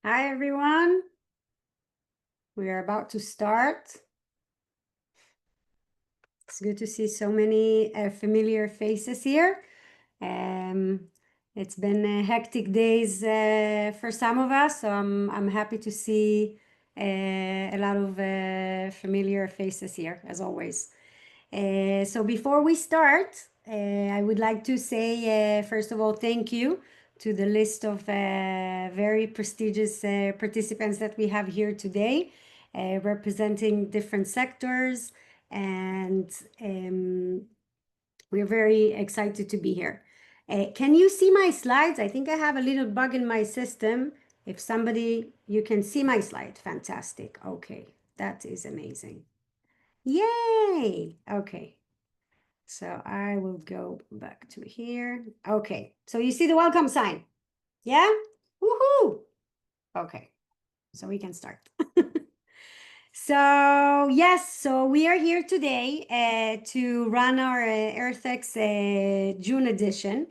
Hi, everyone. We are about to start. It's good to see so many familiar faces here. It's been hectic days for some of us, so I'm happy to see a lot of familiar faces here, as always. So before we start, I would like to say, first of all, thank you to the list of very prestigious participants that we have here today, representing different sectors, and we're very excited to be here. Can you see my slides? I think I have a little bug in my system. If you can see my slide, fantastic. Okay, that is amazing. Yay! Okay. So I will go back to here. Okay, so you see the welcome sign? Yeah? Woohoo! Okay, so we can start. So yes, so we are here today to run our EarthX June edition.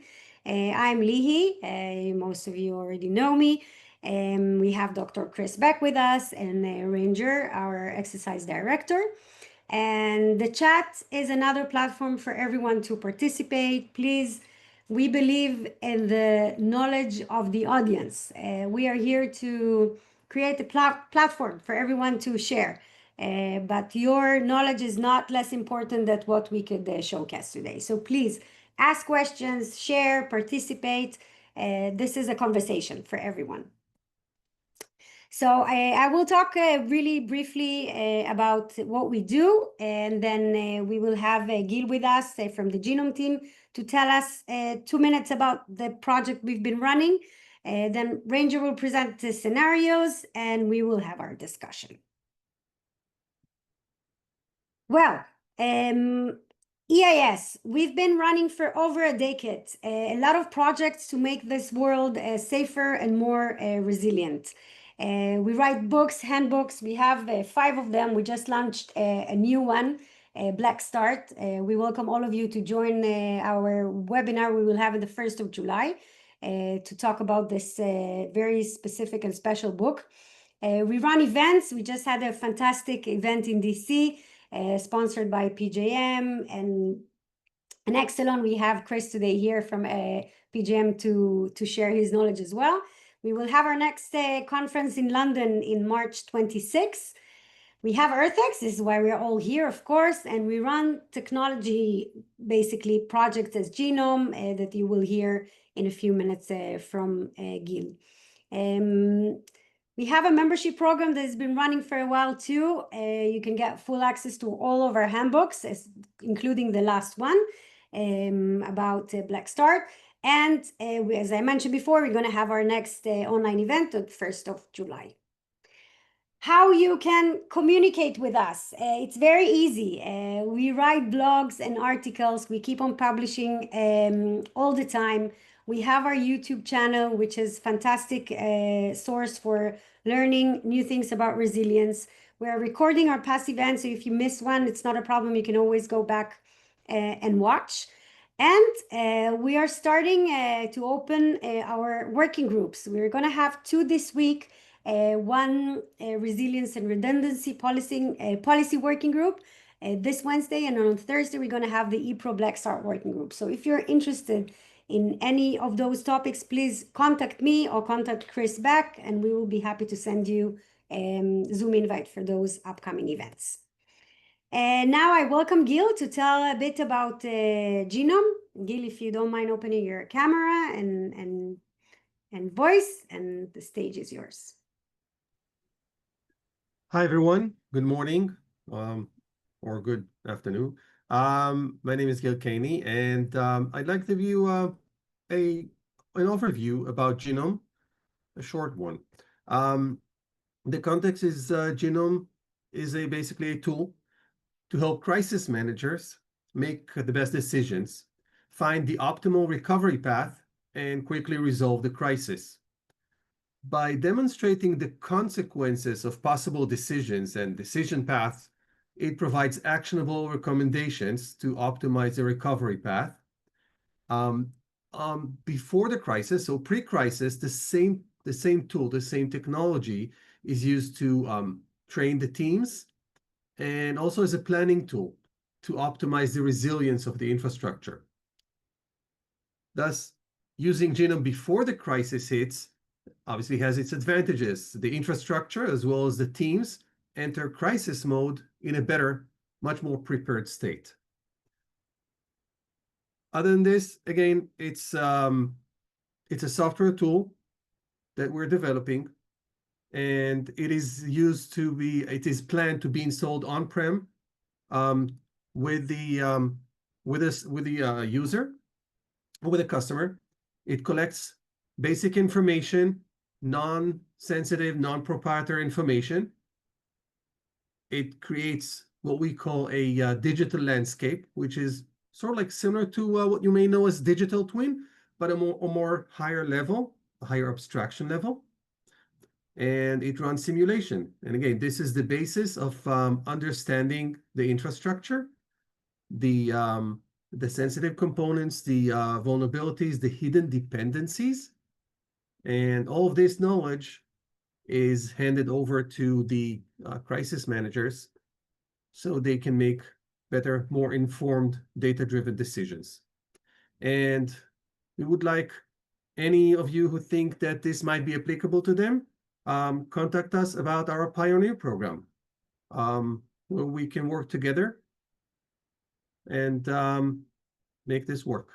I'm Lihi, most of you already know me. We have Dr. Chris Beck with us and Ranger, our exercise director. And the chat is another platform for everyone to participate. Please, we believe in the knowledge of the audience. We are here to create a platform for everyone to share. But your knowledge is not less important than what we could showcase today. So please ask questions, share, participate. This is a conversation for everyone. So I will talk really briefly about what we do, and then we will have Gil with us from the Genome team to tell us 2 minutes about the project we've been running. Then Ranger will present the scenarios, and we will have our discussion. Well, EIS, we've been running for over a decade, a lot of projects to make this world safer and more resilient. We write books, handbooks. We have 5 of them. We just launched a new one, Black Start. We welcome all of you to join our webinar we will have on the 1st of July to talk about this very specific and special book. We run events. We just had a fantastic event in DC, sponsored by PJM and Exelon. We have Chris today here from PJM to share his knowledge as well. We will have our next conference in London in March 26. We have EarthX, this is why we're all here, of course, and we run technology, basically projects as Genome that you will hear in a few minutes from Gil. We have a membership program that has been running for a while too. You can get full access to all of our handbooks, including the last one about Black Start. And as I mentioned before, we're going to have our next online event on the 1st of July. How you can communicate with us. It's very easy. We write blogs and articles. We keep on publishing all the time. We have our YouTube channel, which is fantastic source for learning new things about resilience. We're recording our past events, so if you miss one, it's not a problem. You can always go back and watch. And we are starting to open our working groups. We're going to have 2 this week. One resilience and redundancy policy working group this Wednesday, and on Thursday we're going to have the ePro Black Start working group. So if you're interested in any of those topics, please contact me or contact Chris Beck, and we will be happy to send you a Zoom invite for those upcoming events. And now I welcome Gil to tell a bit about Genome. Gil, if you don't mind opening your camera and voice, and the stage is yours. Hi, everyone. Good morning or good afternoon. My name is Gil Caney, and I'd like to give you an overview about Genome, a short one. The context is Genome is basically a tool to help crisis managers make the best decisions, find the optimal recovery path, and quickly resolve the crisis. By demonstrating the consequences of possible decisions and decision paths, it provides actionable recommendations to optimize the recovery path. Before the crisis, so pre-crisis, the same the same tool, the same technology is used to train the teams and also as a planning tool to optimize the resilience of the infrastructure. Thus, using Genome before the crisis hits obviously has its advantages. The infrastructure as well as the teams enter crisis mode in a better, much more prepared state. Other than this, again, it's a software tool that we're developing, and it is planned to be installed on-prem with the user, with a customer. It collects basic information, non-sensitive, non-proprietary information. It creates what we call a digital landscape, which is sort of like similar to what you may know as digital twin, but a more higher level, a higher abstraction level. And it runs simulation. And again, this is the basis of understanding the infrastructure, the sensitive components, the vulnerabilities, the hidden dependencies. And all of this knowledge is handed over to the crisis managers so they can make better, more informed, data-driven decisions. And we would like any of you who think that this might be applicable to them, contact us about our Pioneer program, where we can work together and make this work.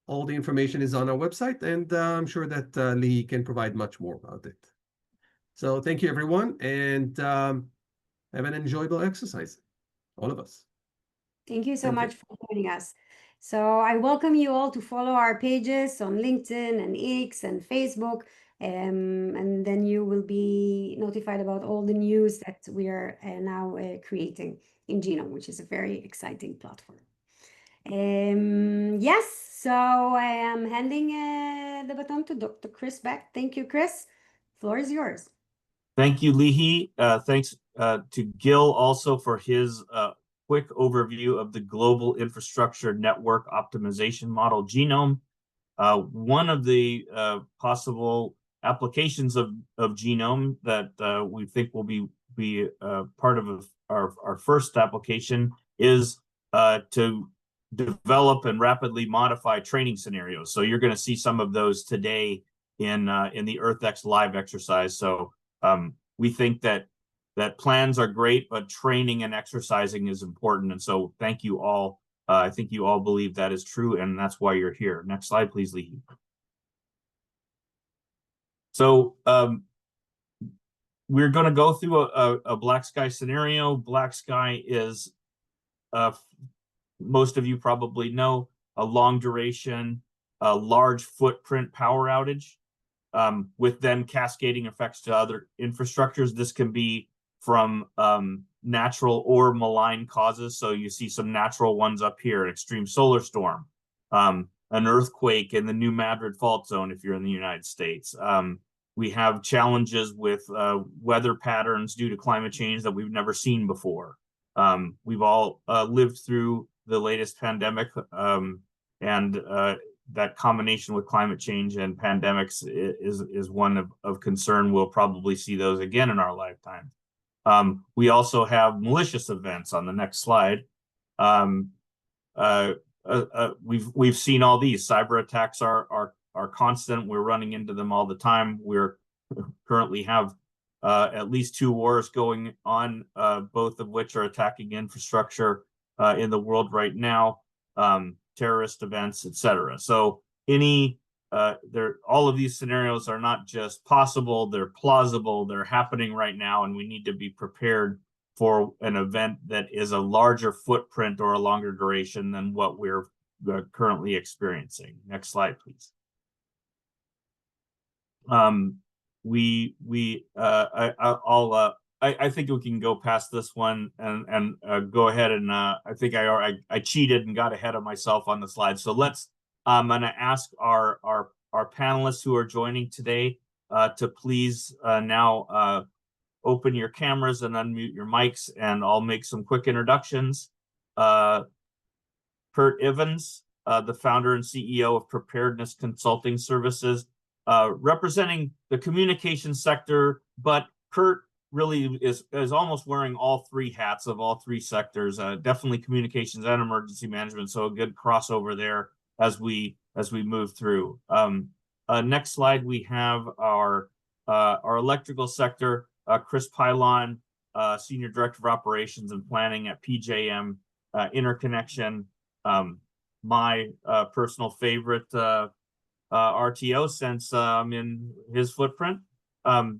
All the information is on our website, and I'm sure that Lee can provide much more about it. So thank you, everyone, and have an enjoyable exercise, all of us. Thank you so much for joining us. So I welcome you all to follow our pages on LinkedIn and X and Facebook, and then you will be notified about all the news that we are now creating in Genome, which is a very exciting platform. Yes, so I am handing the baton to Dr. Chris Beck. Thank you, Chris. Floor is yours. Thank you, Lihi. Thanks to Gil also for his quick overview of the global infrastructure network optimization model Genome. One of the possible applications of Genome that we think will be part of our first application is to develop and rapidly modify training scenarios. So you're going to see some of those today in the EarthX live exercise. So we think that plans are great, but training and exercising is important. And so thank you all. I think you all believe that is true, and that's why you're here. Next slide, please, Lee. So we're going to go through a black sky scenario. Black sky is, most of you probably know, a long duration, a large footprint power outage with then cascading effects to other infrastructures. This can be from natural or malign causes. So you see some natural ones up here: an extreme solar storm, an earthquake in the New Madrid fault zone if you're in the United States. We have challenges with weather patterns due to climate change that we've never seen before. We've all lived through the latest pandemic, and that combination with climate change and pandemics is one of concern. We'll probably see those again in our lifetime. We also have malicious events on the next slide. We've seen all these. Cyber attacks are constant. We're running into them all the time. We're currently have at least 2 wars going on, both of which are attacking infrastructure in the world right now, terrorist events, etc. So all of these scenarios are not just possible, they're plausible, they're happening right now, and we need to be prepared for an event that is a larger footprint or a longer duration than what we're currently experiencing. Next slide, please. I think we can go past this one and go ahead and I think I cheated and got ahead of myself on the slide. So I'm going to ask our panelists who are joining today to please now open your cameras and unmute your mics, and I'll make some quick introductions. Kurt Ivens, the founder and CEO of Preparedness Consulting Services. representing the communication sector, but Kurt really is almost wearing all three hats of all three sectors, definitely communications and emergency management. So a good crossover there as we move through. Next slide, we have our electrical sector, Chris Pylon, Senior Director of Operations and Planning at PJM Interconnection. My personal favorite RTO since I'm in his footprint.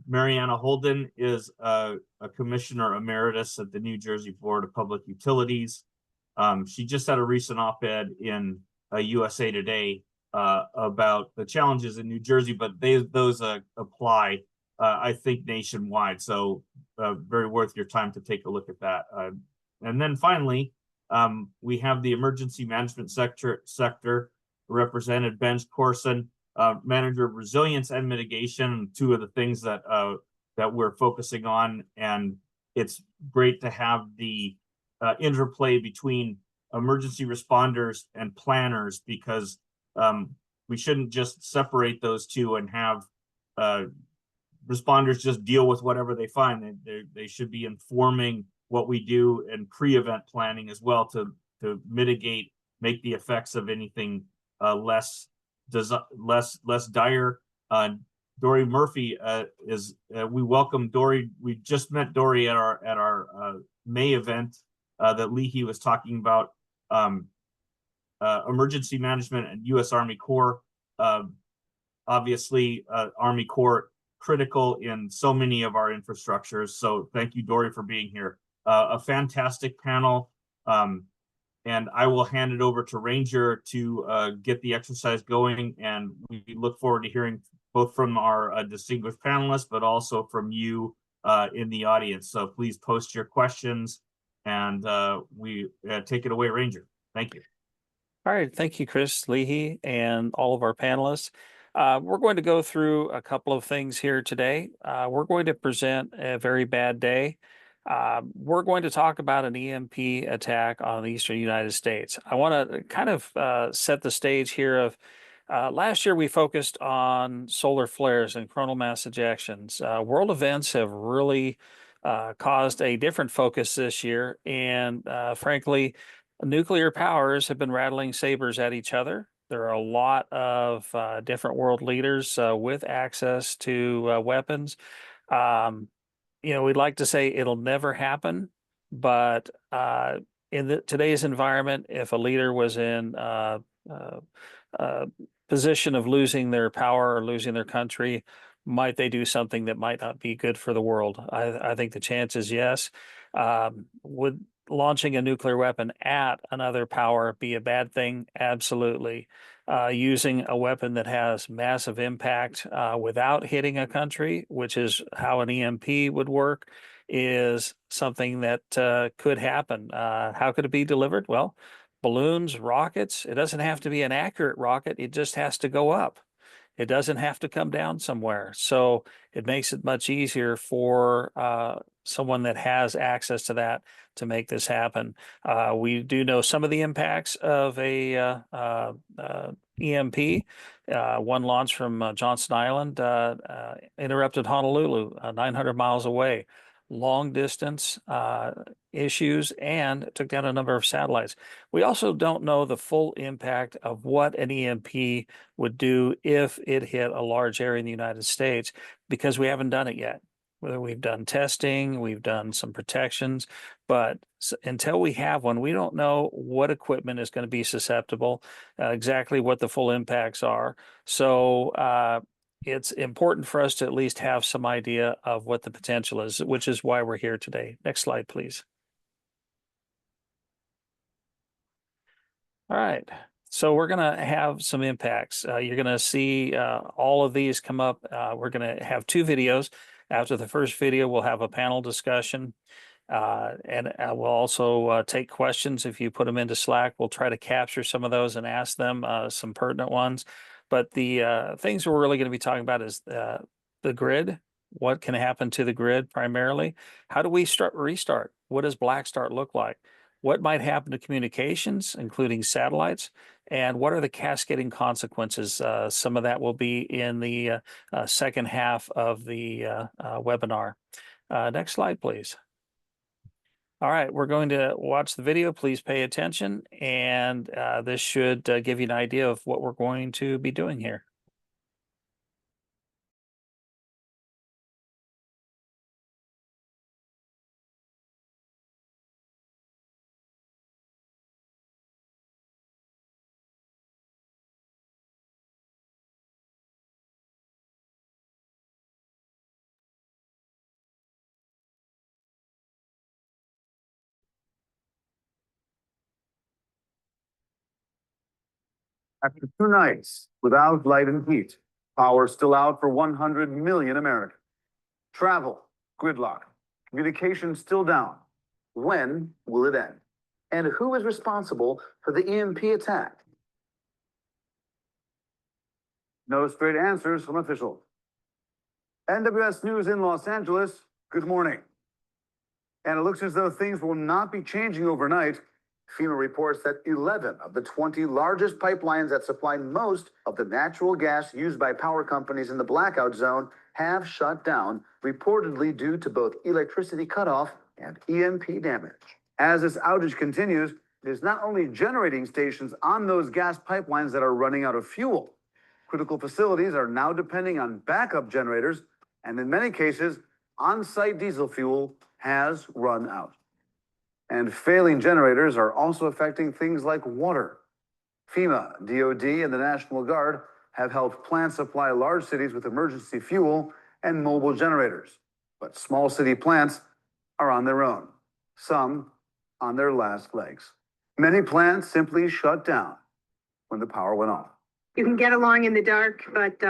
Mariana Holden is a commissioner emeritus at the New Jersey Board of Public Utilities. She just had a recent op-ed in USA Today about the challenges in New Jersey, but those apply, I think, nationwide. So very worth your time to take a look at that. And then finally, we have the emergency management sector represented Benj Corson, Manager of Resilience and Mitigation, two of the things that we're focusing on. And it's great to have the interplay between emergency responders and planners, because we shouldn't just separate those two and have responders just deal with whatever they find. They should be informing what we do in pre-event planning as well to mitigate, make the effects of anything less dire. Dory Murphy we welcome Dory. We just met Dory at our May event that Leahy was talking about, emergency management and U.S. Army Corps. Obviously, Army Corps critical in so many of our infrastructures. So thank you, Dory, for being here. A fantastic panel. And I will hand it over to Ranger to get the exercise going. And we look forward to hearing both from our distinguished panelists, but also from you in the audience. So please post your questions, and we take it away, Ranger. Thank you. All right. Thank you, Chris, Leahy, and all of our panelists. We're going to go through a couple of things here today. We're going to present a very bad day. We're going to talk about an EMP attack on the eastern United States. I want to kind of set the stage here of last year we focused on solar flares and coronal mass ejections. World events have really caused a different focus this year, and frankly, nuclear powers have been rattling sabers at each other. There are a lot of different world leaders with access to weapons. We'd like to say it'll never happen, but in today's environment, if a leader was in position of losing their power or losing their country, might they do something that might not be good for the world? I think the chance is yes. Would launching a nuclear weapon at another power be a bad thing? Absolutely. Using a weapon that has massive impact without hitting a country, which is how an EMP would work, is something that could happen. How could it be delivered? Well, balloons, rockets, it doesn't have to be an accurate rocket. It just has to go up. It doesn't have to come down somewhere. So it makes it much easier for someone that has access to that to make this happen. We do know some of the impacts of a EMP. One launch from Johnson Island interrupted Honolulu, 900 miles away. Long distance issues, and took down a number of satellites. We also don't know the full impact of what an EMP would do if it hit a large area in the United States, because we haven't done it yet. Whether we've done testing, we've done some protections, but until we have one, we don't know what equipment is going to be susceptible, exactly what the full impacts are. So it's important for us to at least have some idea of what the potential is, which is why we're here today. Next slide, please. All right. So we're going to have some impacts. You're going to see all of these come up. We're going to have two videos. After the first video, we'll have a panel discussion. And we'll also take questions. If you put them into Slack, we'll try to capture some of those and ask them some pertinent ones. But the things we're really going to be talking about is the grid. What can happen to the grid primarily? How do we restart? What does black start look like? what might happen to communications, including satellites, and what are the cascading consequences. Some of that will be in the second half of the webinar. Next slide, please. All right, we're going to watch the video. Please pay attention, and this should give you an idea of what we're going to be doing here. After 2 nights without light and heat, power still out for 100 million Americans. Travel, gridlock, communication still down. When will it end? And who is responsible for the EMP attack? No straight answers from officials. NWS News in Los Angeles, good morning. And it looks as though things will not be changing overnight. FEMA reports that 11 of the 20 largest pipelines that supply most of the natural gas used by power companies in the blackout zone have shut down, reportedly due to both electricity cutoff and EMP damage. As this outage continues, it is not only generating stations on those gas pipelines that are running out of fuel. Critical facilities are now depending on backup generators, and in many cases, on-site diesel fuel has run out. And failing generators are also affecting things like water. FEMA, DOD, and the National Guard have helped plants supply large cities with emergency fuel and mobile generators. But small city plants are on their own, some on their last legs. Many plants simply shut down when the power went off. You can get along in the dark, but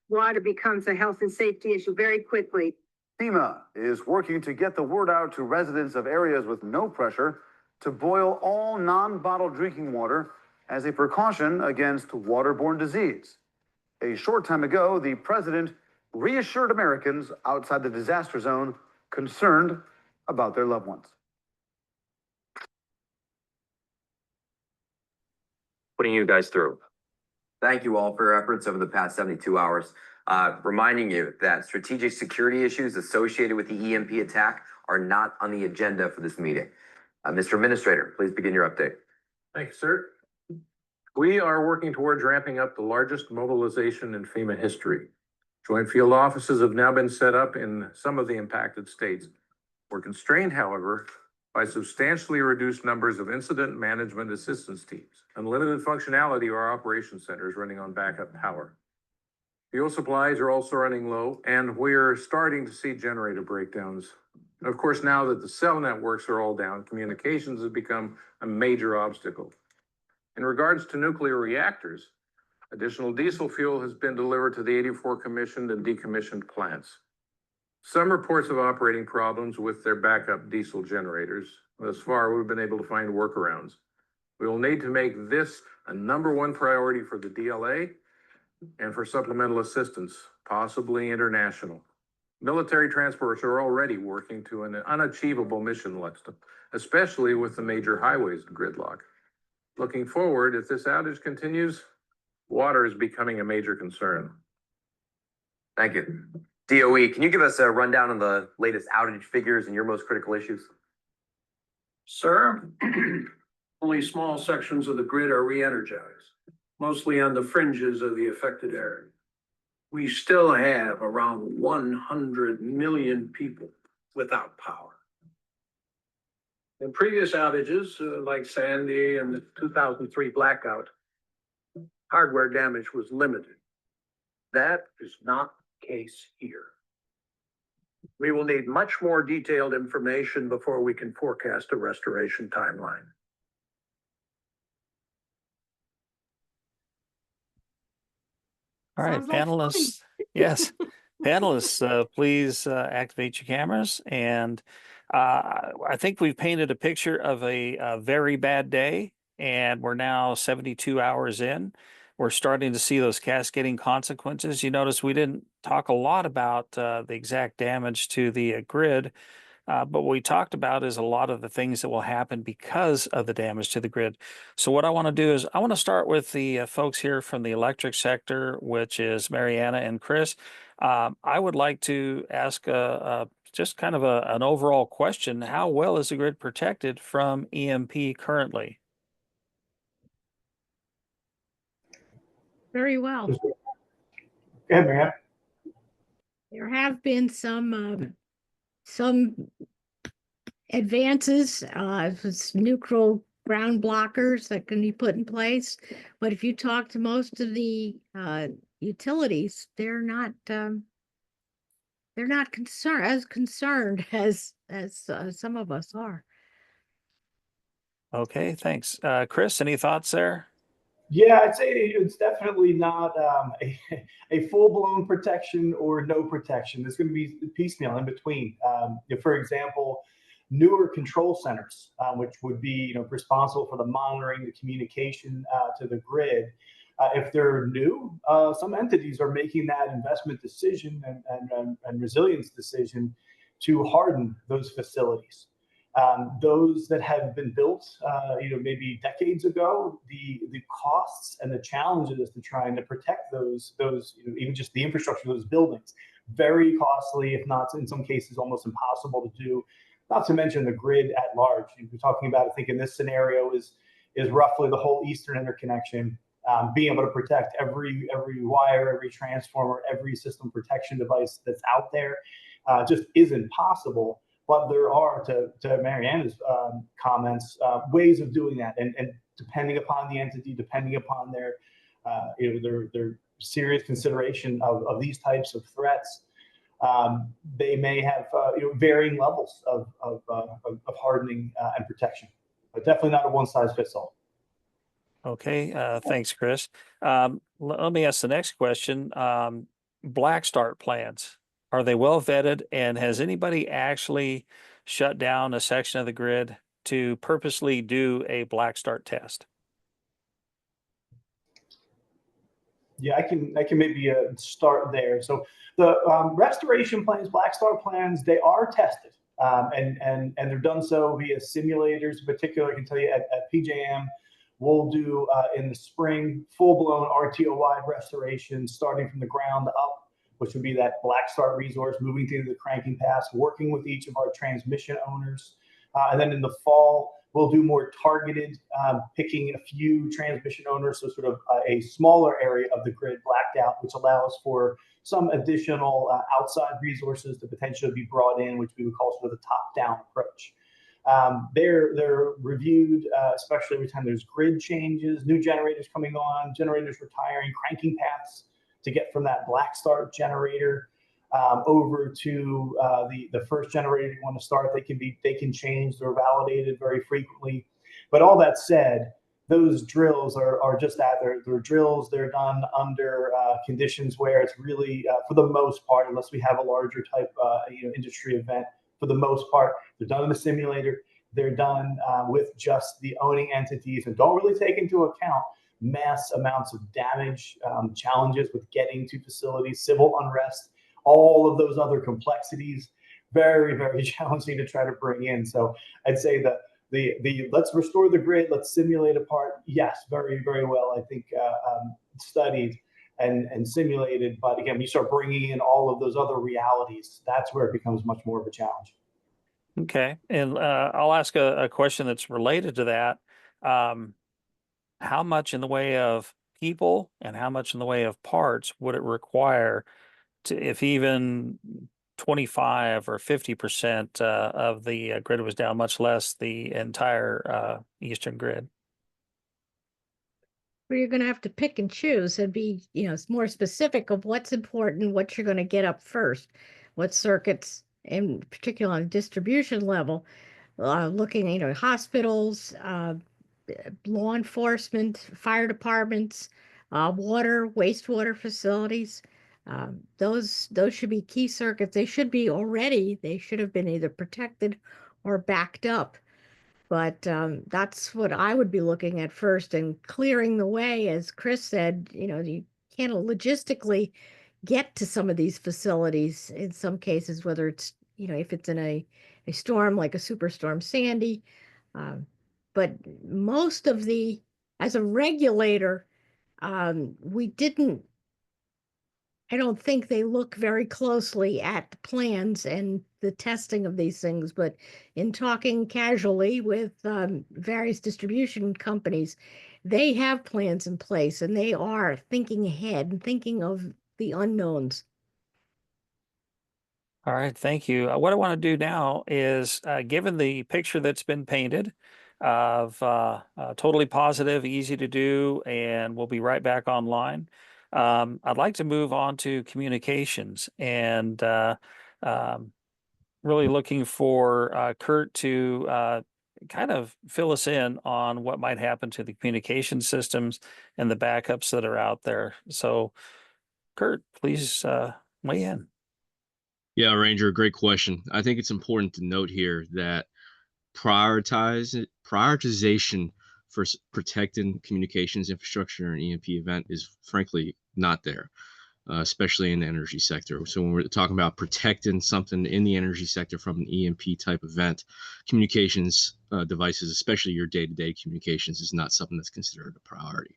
water becomes a health and safety issue very quickly. FEMA is working to get the word out to residents of areas with no pressure to boil all non-bottled drinking water as a precaution against waterborne disease. A short time ago, the president reassured Americans outside the disaster zone concerned about their loved ones. Putting you guys through. Thank you all for your efforts over the past 72 hours. Reminding you that strategic security issues associated with the EMP attack are not on the agenda for this meeting. Mr. Administrator, please begin your update. Thank you, sir. We are working towards ramping up the largest mobilization in FEMA history. Joint field offices have now been set up in some of the impacted states. We're constrained, however, by substantially reduced numbers of incident management assistance teams and limited functionality of our operations centers running on backup power. Fuel supplies are also running low, and we're starting to see generator breakdowns. And of course, now that the cell networks are all down, communications have become a major obstacle. In regards to nuclear reactors, additional diesel fuel has been delivered to the 84 commissioned and decommissioned plants. Some reports of operating problems with their backup diesel generators. Thus far, we've been able to find workarounds. We will need to make this a #1 priority for the DLA and for supplemental assistance, possibly international. Military transports are already working to an unachievable mission list, especially with the major highways gridlock. Looking forward, if this outage continues, water is becoming a major concern. Thank you. DOE, can you give us a rundown on the latest outage figures and your most critical issues? Sir, only small sections of the grid are re-energized, mostly on the fringes of the affected area. We still have around 100 million people without power. In previous outages, like Sandy and the 2003 blackout, hardware damage was limited. That is not the case here. We will need much more detailed information before we can forecast a restoration timeline. All right, Sounds like fun. panelists. Yes, panelists, please activate your cameras. And I think we've painted a picture of a very bad day, and we're now 72 hours in. We're starting to see those cascading consequences. You notice we didn't talk a lot about the exact damage to the grid, But what we talked about is a lot of the things that will happen because of the damage to the grid. So what I want to do is I want to start with the folks here from the electric sector, which is Mariana and Chris. I would like to ask just kind of an overall question. How well is the grid protected from EMP currently? Very well. Go ahead, Marianne. There have been some advances, with neutral ground blockers that can be put in place. But if you talk to most of the utilities, they're not concerned as some of us are. Okay, thanks. Chris, any thoughts there? Yeah, I'd say it's definitely not a full-blown protection or no protection. There's going to be piecemeal in between. For example, newer control centers, which would be responsible for the monitoring, the communication to the grid. If they're new, some entities are making that investment decision and resilience decision to harden those facilities. Those that have been built, maybe decades ago, the costs and the challenges to trying to protect those even just the infrastructure of those buildings, very costly, if not in some cases almost impossible to do. Not to mention the grid at large. We're talking about, I think, in this scenario is roughly the whole eastern interconnection. Being able to protect every wire, every transformer, every system protection device that's out there just isn't possible. But there are, to Mariana's comments, ways of doing that, and depending upon the entity, depending upon their serious consideration of these types of threats, they may have varying levels of hardening and protection, but definitely not a one-size-fits-all. Okay, thanks, Chris. Let me ask the next question. Black start plans. Are they well vetted, and has anybody actually shut down a section of the grid to purposely do a black start test? Yeah, I can maybe start there. So the restoration plans, black start plans, they are tested, and they're done so via simulators. In particular, I can tell you at PJM, we'll do in the spring full-blown RTO-wide restoration, starting from the ground up, which would be that black start resource, moving through the cranking paths, working with each of our transmission owners. And then in the fall, we'll do more targeted, picking a few transmission owners, so sort of a smaller area of the grid blacked out, which allows for some additional outside resources to potentially be brought in, which we would call sort of the top-down approach. They're reviewed, especially every time there's grid changes, new generators coming on, generators retiring, cranking paths to get from that black start generator over to the first generator you want to start. They can change. They're validated very frequently. But all that said, those drills are just that. They're drills. They're done under conditions where it's really, for the most part, unless we have a larger type industry event, for the most part, they're done in the simulator. They're done with just the owning entities and don't really take into account mass amounts of damage, challenges with getting to facilities, civil unrest, all of those other complexities. Very, very challenging to try to bring in. So I'd say that the let's restore the grid, let's simulate a part. Yes, very, very well, I think, studied and simulated. But again, when you start bringing in all of those other realities, that's where it becomes much more of a challenge. Okay, and I'll ask a question that's related to that. How much in the way of people and how much in the way of parts would it require to, if even 25 or 50% of the grid was down, much less the entire eastern grid? Well, you're going to have to pick and choose and be, it's more specific of what's important, what you're going to get up first, what circuits, in particular on distribution level, looking, hospitals, law enforcement, fire departments, water, wastewater facilities. Those should be key circuits. They should have been either protected or backed up. But that's what I would be looking at first, and clearing the way, as Chris said, you can't logistically get to some of these facilities in some cases, whether it's, if it's in a storm like a Superstorm Sandy. But most of as a regulator, we didn't, I don't think they look very closely at the plans and the testing of these things, but in talking casually with various distribution companies, they have plans in place and they are thinking ahead and thinking of the unknowns. All right, thank you. What I want to do now is, given the picture that's been painted of totally positive, easy to do, and we'll be right back online. I'd like to move on to communications and really looking for Kurt to kind of fill us in on what might happen to the communication systems and the backups that are out there. So, Kurt, please weigh in. Yeah, Ranger, great question. I think it's important to note here that prioritization for protecting communications infrastructure in an EMP event is frankly not there, especially in the energy sector. So when we're talking about protecting something in the energy sector from an EMP type event, communications devices, especially your day-to-day communications, is not something that's considered a priority.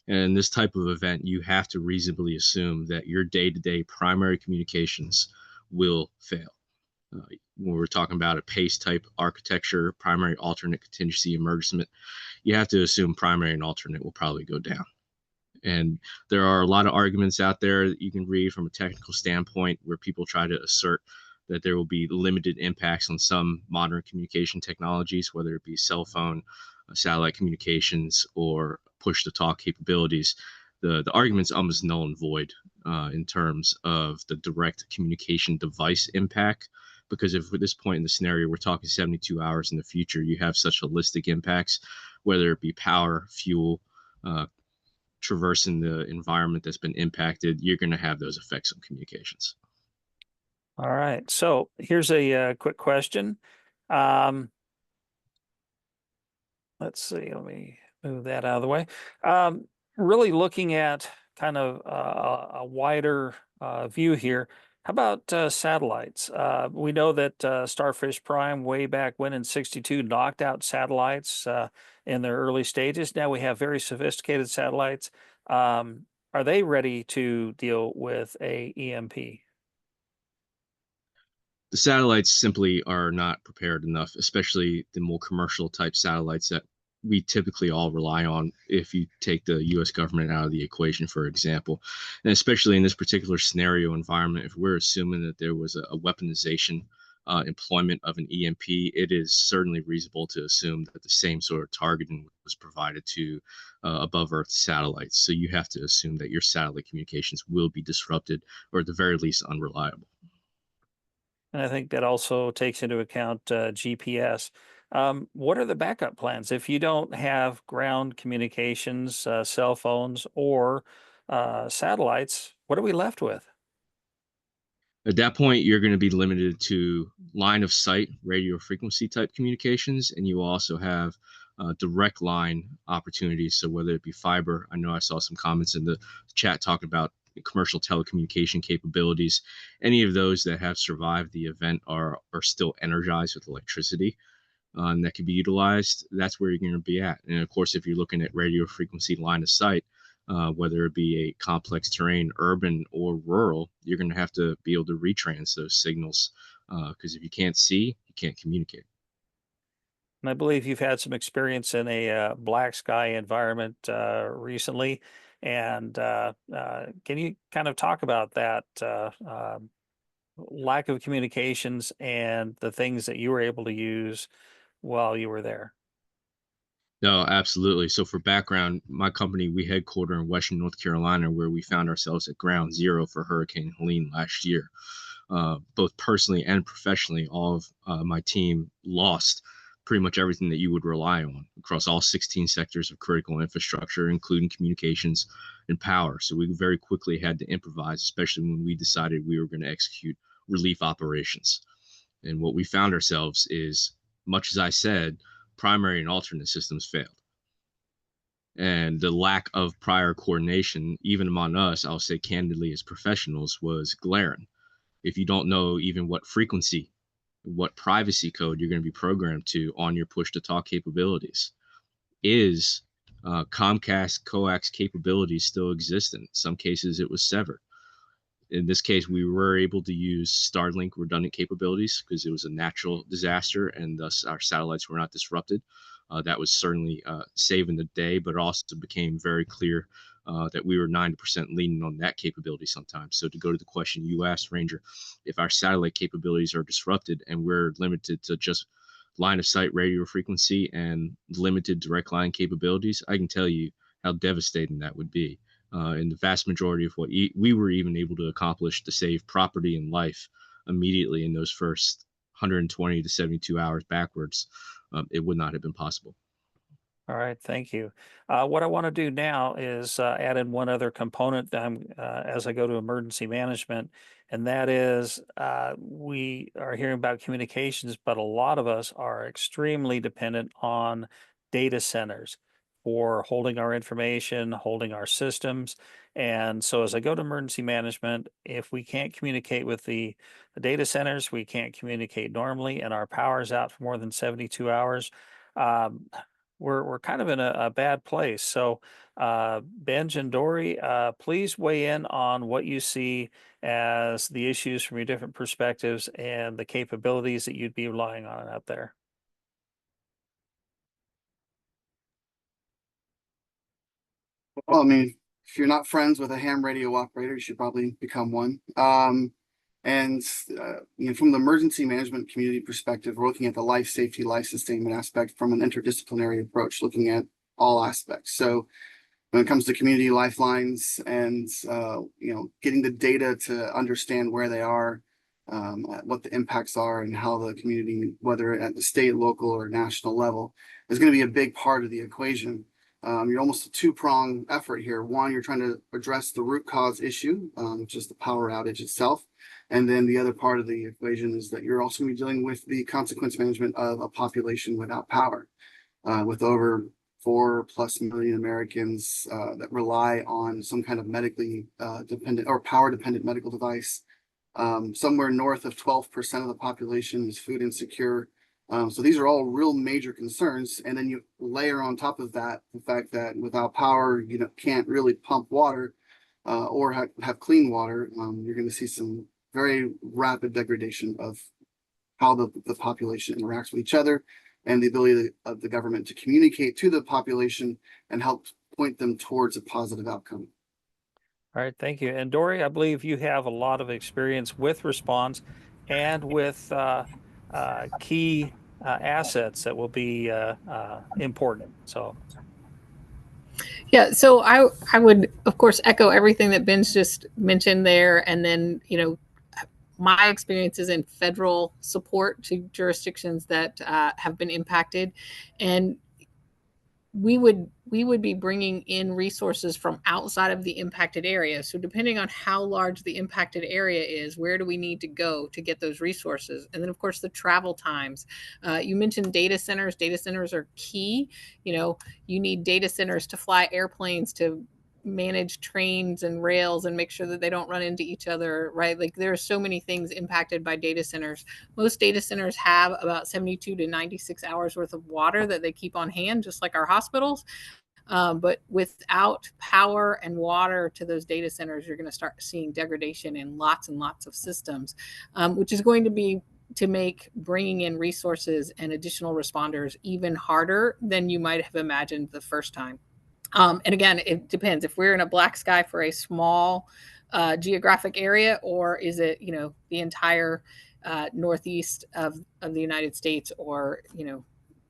And this type of event, you have to reasonably assume that your day-to-day primary communications will fail. When we're talking about a PACE type architecture, primary, alternate, contingency, emergent, you have to assume primary and alternate will probably go down. And there are a lot of arguments out there that you can read from a technical standpoint where people try to assert that there will be limited impacts on some modern communication technologies, whether it be cell phone, satellite communications, or push-to-talk capabilities. The argument's almost null and void in terms of the direct communication device impact, because if at this point in the scenario we're talking 72 hours in the future, you have such holistic impacts, whether it be power, fuel, traversing the environment that's been impacted, you're going to have those effects on communications. All right. So here's a quick question. Let's see. Let me move that out of the way. Really looking at kind of a wider view here. How about satellites? We know that Starfish Prime way back when in '62 knocked out satellites in their early stages. Now we have very sophisticated satellites. Are they ready to deal with a EMP? The satellites simply are not prepared enough, especially the more commercial type satellites that we typically all rely on if you take the U.S. government out of the equation, for example. And especially in this particular scenario environment, if we're assuming that there was a weaponization employment of an EMP, it is certainly reasonable to assume that the same sort of targeting was provided to above Earth satellites. So you have to assume that your satellite communications will be disrupted, or at the very least unreliable. And I think that also takes into account GPS. What are the backup plans if you don't have ground communications, cell phones, or satellites? What are we left with? At that point, you're going to be limited to line of sight radio frequency type communications, and you also have direct line opportunities. So whether it be fiber, I know I saw some comments in the chat talking about commercial telecommunication capabilities. Any of those that have survived the event are still energized with electricity and that can be utilized. That's where you're going to be at. And of course, if you're looking at radio frequency line of sight, whether it be a complex terrain, urban or rural, you're going to have to be able to retrans those signals because if you can't see, you can't communicate. And I believe you've had some experience in a black sky environment recently. And can you kind of talk about that lack of communications and the things that you were able to use while you were there? No, absolutely. So for background, my company, we headquarter in Western North Carolina, where we found ourselves at ground zero for Hurricane Helene last year. Both personally and professionally, all of my team lost pretty much everything that you would rely on across all 16 sectors of critical infrastructure, including communications and power. So we very quickly had to improvise, especially when we decided we were going to execute relief operations. And what we found ourselves is, much as I said, primary and alternate systems failed. And the lack of prior coordination, even among us, I'll say candidly as professionals, was glaring. If you don't know even what frequency what privacy code you're going to be programmed to on your push to talk capabilities. Is Comcast coax capabilities still existent? In some cases, it was severed. In this case, we were able to use Starlink redundant capabilities because it was a natural disaster and thus our satellites were not disrupted. That was certainly saving the day, but it also became very clear that we were 90% leaning on that capability sometimes. So to go to the question you asked, Ranger, if our satellite capabilities are disrupted and we're limited to just line of sight radio frequency and limited direct line capabilities, I can tell you how devastating that would be. And the vast majority of what we were even able to accomplish to save property and life immediately in those first 120 to 72 hours backwards, it would not have been possible. All right, thank you. What I want to do now is add in one other component as I go to emergency management, and that is we are hearing about communications, but a lot of us are extremely dependent on data centers for holding our information, holding our systems. And so as I go to emergency management, if we can't communicate with the data centers, we can't communicate normally, and our power is out for more than 72 hours. We're kind of in a bad place. So, Benj and Dory, please weigh in on what you see as the issues from your different perspectives and the capabilities that you'd be relying on out there. Well, I mean, if you're not friends with a ham radio operator, you should probably become one. And from the emergency management community perspective, we're looking at the life safety, life sustainment aspect from an interdisciplinary approach, looking at all aspects. So when it comes to community lifelines and getting the data to understand where they are, what the impacts are, and how the community, whether at the state, local, or national level, is going to be a big part of the equation. You're almost a two-pronged effort here. One, you're trying to address the root cause issue, which is the power outage itself. And then the other part of the equation is that you're also going to be dealing with the consequence management of a population without power, with over 4+ million Americans that rely on some kind of medically dependent or power-dependent medical device. Somewhere north of 12% of the population is food insecure. So these are all real major concerns. And then you layer on top of that the fact that without power, you can't really pump water or have clean water. You're going to see some very rapid degradation of how the population interacts with each other and the ability of the government to communicate to the population and help point them towards a positive outcome. All right, thank you. And Dory, I believe you have a lot of experience with response and with key assets that will be important. So. Yeah, so I would, of course, echo everything that Ben's just mentioned there. And then, my experiences in federal support to jurisdictions that have been impacted. And we would be bringing in resources from outside of the impacted area. So depending on how large the impacted area is, where do we need to go to get those resources? And then, of course, the travel times. You mentioned data centers. Data centers are key. You need data centers to fly airplanes, to manage trains and rails and make sure that they don't run into each other, right? Like there are so many things impacted by data centers. Most data centers have about 72 to 96 hours worth of water that they keep on hand, just like our hospitals. But without power and water to those data centers, you're going to start seeing degradation in lots and lots of systems, which is going to make bringing in resources and additional responders even harder than you might have imagined the first time. And again, it depends if we're in a black sky for a small geographic area, or is it, the entire northeast of the United States, or,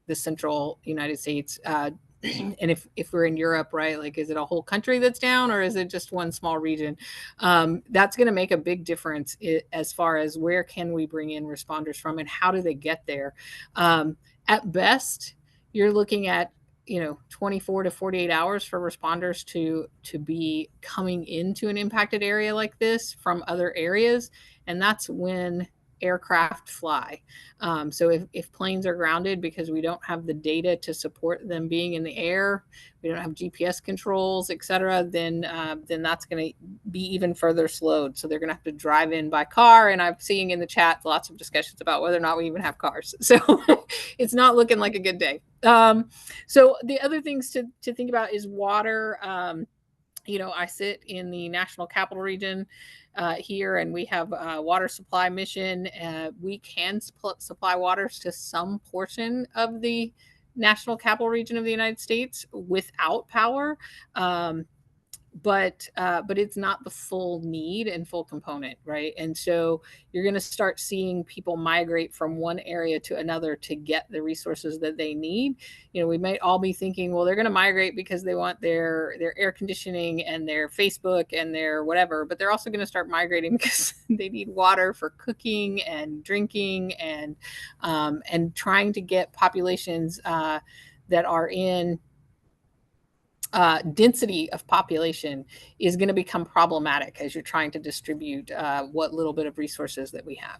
the central United States. And if we're in Europe, right, like, is it a whole country that's down, or is it just one small region? That's going to make a big difference as far as where can we bring in responders from and how do they get there? At best, you're looking at 24 to 48 hours for responders to be coming into an impacted area like this from other areas. And that's when aircraft fly. So if planes are grounded because we don't have the data to support them being in the air, we don't have GPS controls, et cetera, then that's going to be even further slowed. So they're going to have to drive in by car. And I'm seeing in the chat lots of discussions about whether or not we even have cars. So it's not looking like a good day. So the other things to think about is water. I sit in the National Capital Region here, and we have a water supply mission. We can supply waters to some portion of the National Capital Region of the United States without power. But it's not the full need and full component, right? And so you're going to start seeing people migrate from one area to another to get the resources that they need. We might all be thinking, well, they're going to migrate because they want their air conditioning and their Facebook and their whatever, but they're also going to start migrating because they need water for cooking and drinking and trying to get populations that are in density of population is going to become problematic as you're trying to distribute what little bit of resources that we have.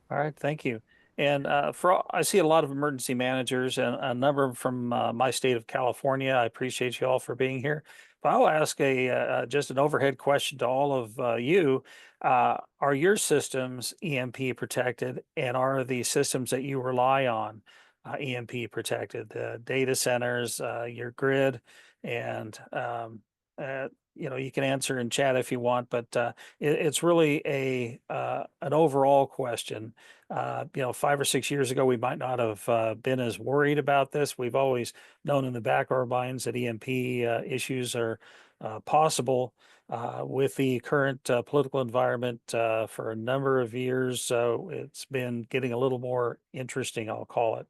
All right, thank you. And I see a lot of emergency managers and a number from my state of California. I appreciate you all for being here. But I'll ask just an overhead question to all of you. Are your systems EMP protected, and are the systems that you rely on EMP protected? The data centers, your grid, and you can answer in chat if you want, but it's really an overall question. 5 or 6 years ago, we might not have been as worried about this. We've always known in the back of our minds that EMP issues are possible. With the current political environment for a number of years, so it's been getting a little more interesting, I'll call it.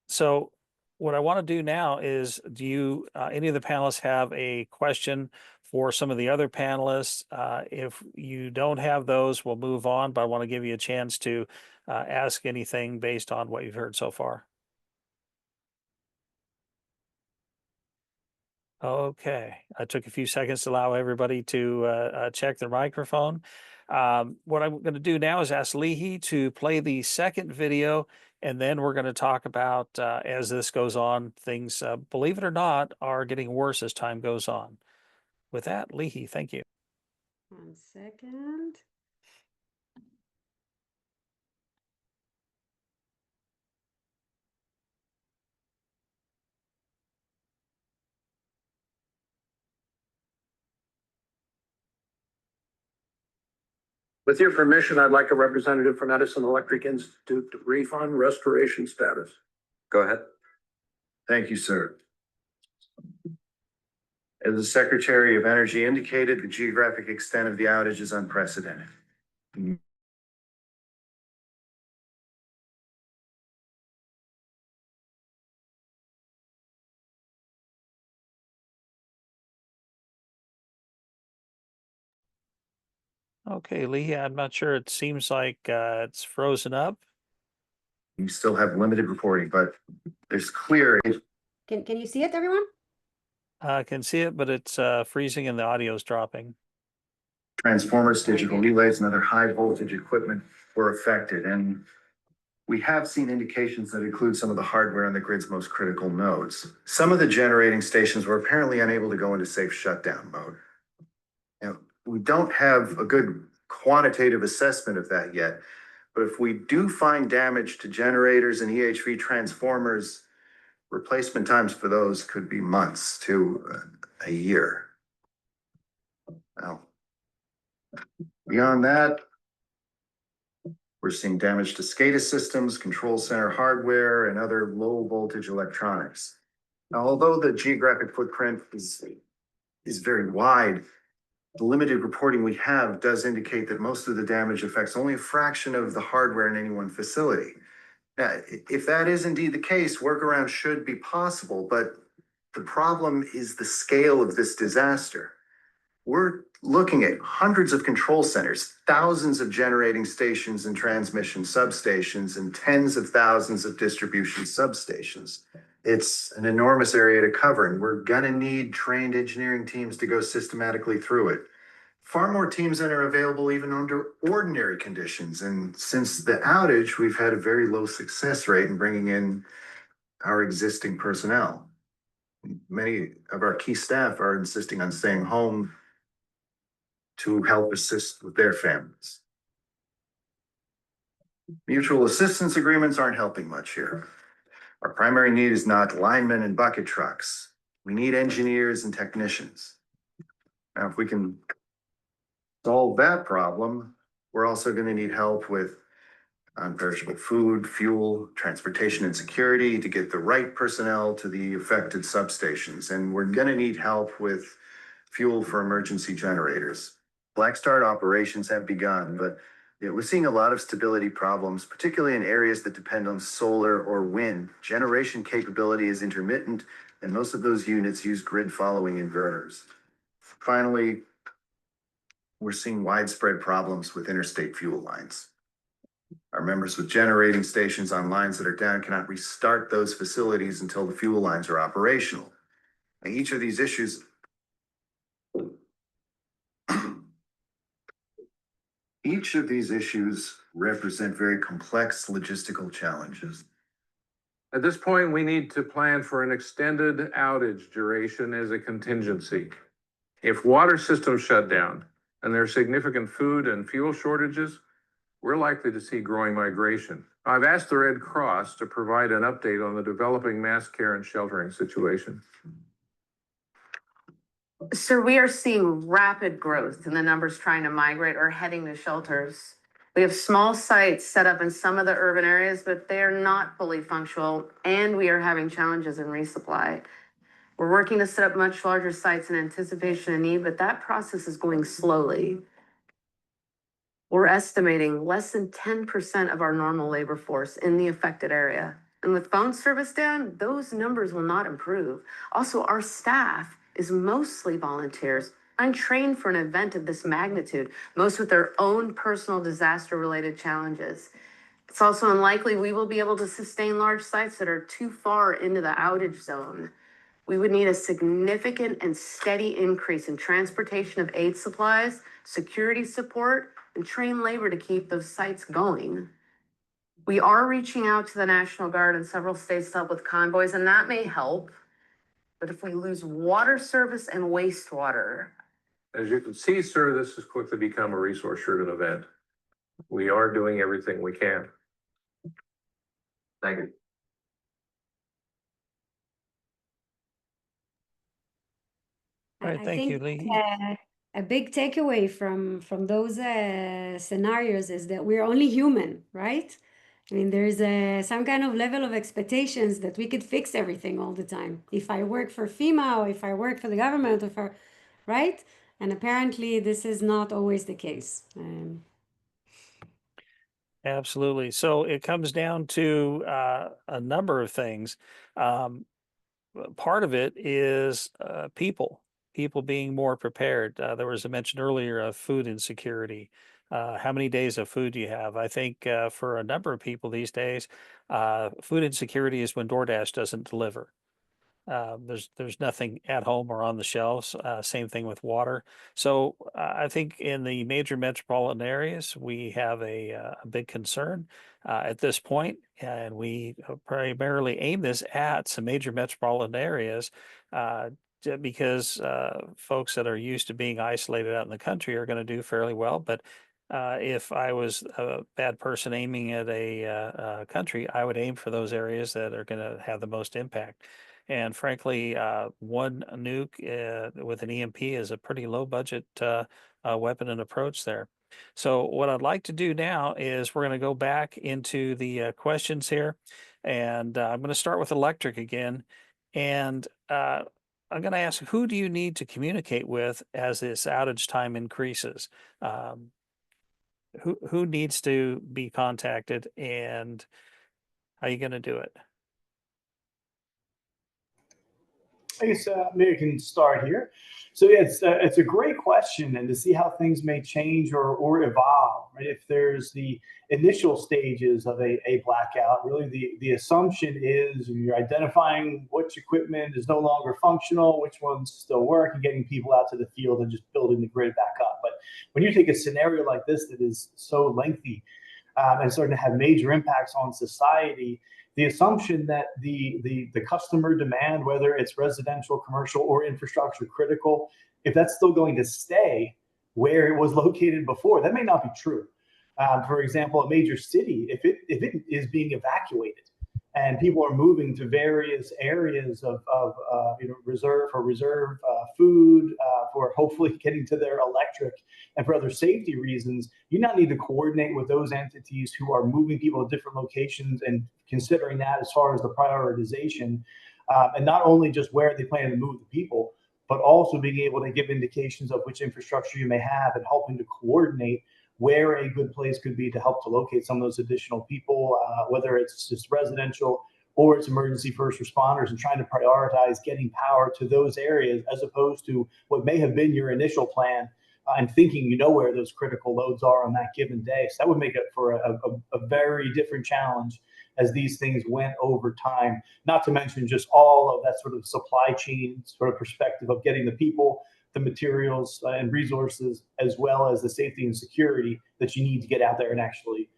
So what I want to do now is, do you, any of the panelists have a question for some of the other panelists? If you don't have those, we'll move on, but I want to give you a chance to ask anything based on what you've heard so far. Okay, I took a few seconds to allow everybody to check their microphone. What I'm going to do now is ask Leahy to play the second video, and then we're going to talk about, as this goes on, things, believe it or not, are getting worse as time goes on. With that, Leahy, thank you. 1 second. With your permission, I'd like a representative from Edison Electric Institute to brief on restoration status. Go ahead. Thank you, sir. As the Secretary of Energy indicated, the geographic extent of the outage is unprecedented. Okay, Leahy, I'm not sure. It seems like it's frozen up. You still have limited reporting, but there's clear. Can you see it, everyone? I can see it, but it's freezing and the audio is dropping. Transformers, digital relays, and other high voltage equipment were affected. And we have seen indications that include some of the hardware on the grid's most critical nodes. Some of the generating stations were apparently unable to go into safe shutdown mode. Now, we don't have a good quantitative assessment of that yet, but if we do find damage to generators and EHV transformers, replacement times for those could be months to a year. Now, beyond that, we're seeing damage to SCADA systems, control center hardware, and other low voltage electronics. Now, although the geographic footprint is very wide, the limited reporting we have does indicate that most of the damage affects only a fraction of the hardware in any one facility. Now, if that is indeed the case, workarounds should be possible, but the problem is the scale of this disaster. We're looking at hundreds of control centers, thousands of generating stations and transmission substations, and tens of thousands of distribution substations. It's an enormous area to cover, and we're gonna need trained engineering teams to go systematically through it. far more teams than are available even under ordinary conditions. And since the outage, we've had a very low success rate in bringing in our existing personnel. Many of our key staff are insisting on staying home to help assist with their families. Mutual assistance agreements aren't helping much here. Our primary need is not linemen and bucket trucks. We need engineers and technicians. Now, if we can solve that problem, we're also going to need help with non-perishable food, fuel, transportation and security to get the right personnel to the affected substations. And we're going to need help with fuel for emergency generators. Black Start operations have begun, but we're seeing a lot of stability problems, particularly in areas that depend on solar or wind. Generation capability is intermittent, and most of those units use grid following inverters. Finally, we're seeing widespread problems with interstate fuel lines. Our members with generating stations on lines that are down cannot restart those facilities until the fuel lines are operational. And each of these issues represent very complex logistical challenges. At this point, we need to plan for an extended outage duration as a contingency. If water systems shut down and there are significant food and fuel shortages, we're likely to see growing migration. I've asked the Red Cross to provide an update on the developing mass care and sheltering situation. Sir, we are seeing rapid growth in the numbers trying to migrate or heading to shelters. We have small sites set up in some of the urban areas, but they are not fully functional, and we are having challenges in resupply. We're working to set up much larger sites in anticipation of need, but that process is going slowly. We're estimating less than 10% of our normal labor force in the affected area. And with phone service down, those numbers will not improve. Also, our staff is mostly volunteers, untrained for an event of this magnitude, most with their own personal disaster-related challenges. It's also unlikely we will be able to sustain large sites that are too far into the outage zone. We would need a significant and steady increase in transportation of aid supplies, security support, and trained labor to keep those sites going. We are reaching out to the National Guard in several states to help with convoys, and that may help. But if we lose water service and wastewater. As you can see, sir, this has quickly become a resource-driven event. We are doing everything we can. Thank you. All right, thank you, Lee. A big takeaway from those scenarios is that we're only human, right? I mean, there's some kind of level of expectations that we could fix everything all the time. If I work for FEMA or if I work for the government, right? And apparently this is not always the case. Absolutely. So it comes down to a number of things. Part of it is people being more prepared. There was a mention earlier of food insecurity. How many days of food do you have? I think for a number of people these days, food insecurity is when DoorDash doesn't deliver. There's nothing at home or on the shelves. Same thing with water. So I think in the major metropolitan areas, we have a big concern at this point, and we primarily aim this at some major metropolitan areas because folks that are used to being isolated out in the country are going to do fairly well. But if I was a bad person aiming at a country, I would aim for those areas that are going to have the most impact. And frankly, one nuke with an EMP is a pretty low budget weapon and approach there. So what I'd like to do now is we're going to go back into the questions here. And I'm going to start with electric again. And I'm going to ask, who do you need to communicate with as this outage time increases? Who needs to be contacted, and how are you going to do it? I guess maybe I can start here. So yeah, it's a great question, and to see how things may change or evolve. right? If there's the initial stages of a blackout, really the assumption is you're identifying which equipment is no longer functional, which ones still work, and getting people out to the field and just building the grid back up. But when you take a scenario like this that is so lengthy and starting to have major impacts on society, the assumption that the customer demand, whether it's residential, commercial, or infrastructure critical, if that's still going to stay where it was located before, that may not be true. For example, a major city, if it is being evacuated and people are moving to various areas of reserve food, for hopefully getting to their electric, and for other safety reasons, you now need to coordinate with those entities who are moving people to different locations and considering that as far as the prioritization, and not only just where they plan to move the people, but also being able to give indications of which infrastructure you may have and helping to coordinate where a good place could be to help to locate some of those additional people, whether it's just residential or it's emergency first responders, and trying to prioritize getting power to those areas as opposed to what may have been your initial plan, and thinking you know where those critical loads are on that given day. So that would make it for a very different challenge as these things went over time, not to mention just all of that sort of supply chain sort of perspective of getting the people, the materials and resources, as well as the safety and security that you need to get out there and actually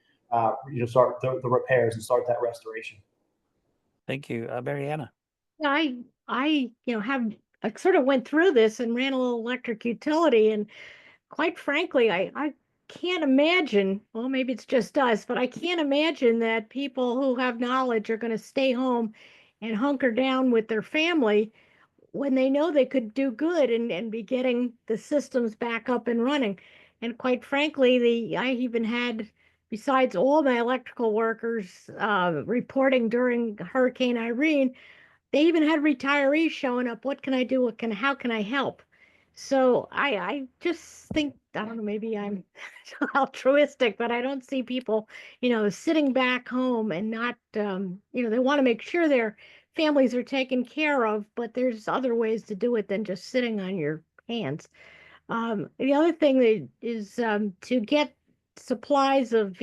start the repairs and start that restoration. Thank you. Mariana. I sort of went through this and ran a little electric utility, and quite frankly, I can't imagine, well, maybe it's just us, but I can't imagine that people who have knowledge are going to stay home and hunker down with their family when they know they could do good and be getting the systems back up and running. And quite frankly, I even had, besides all my electrical workers reporting during Hurricane Irene, they even had retirees showing up. What can I do? How can I help? So I just think, I don't know, maybe I'm altruistic, but I don't see people, sitting back home and not, they want to make sure their families are taken care of, but there's other ways to do it than just sitting on your hands. The other thing that is to get supplies of,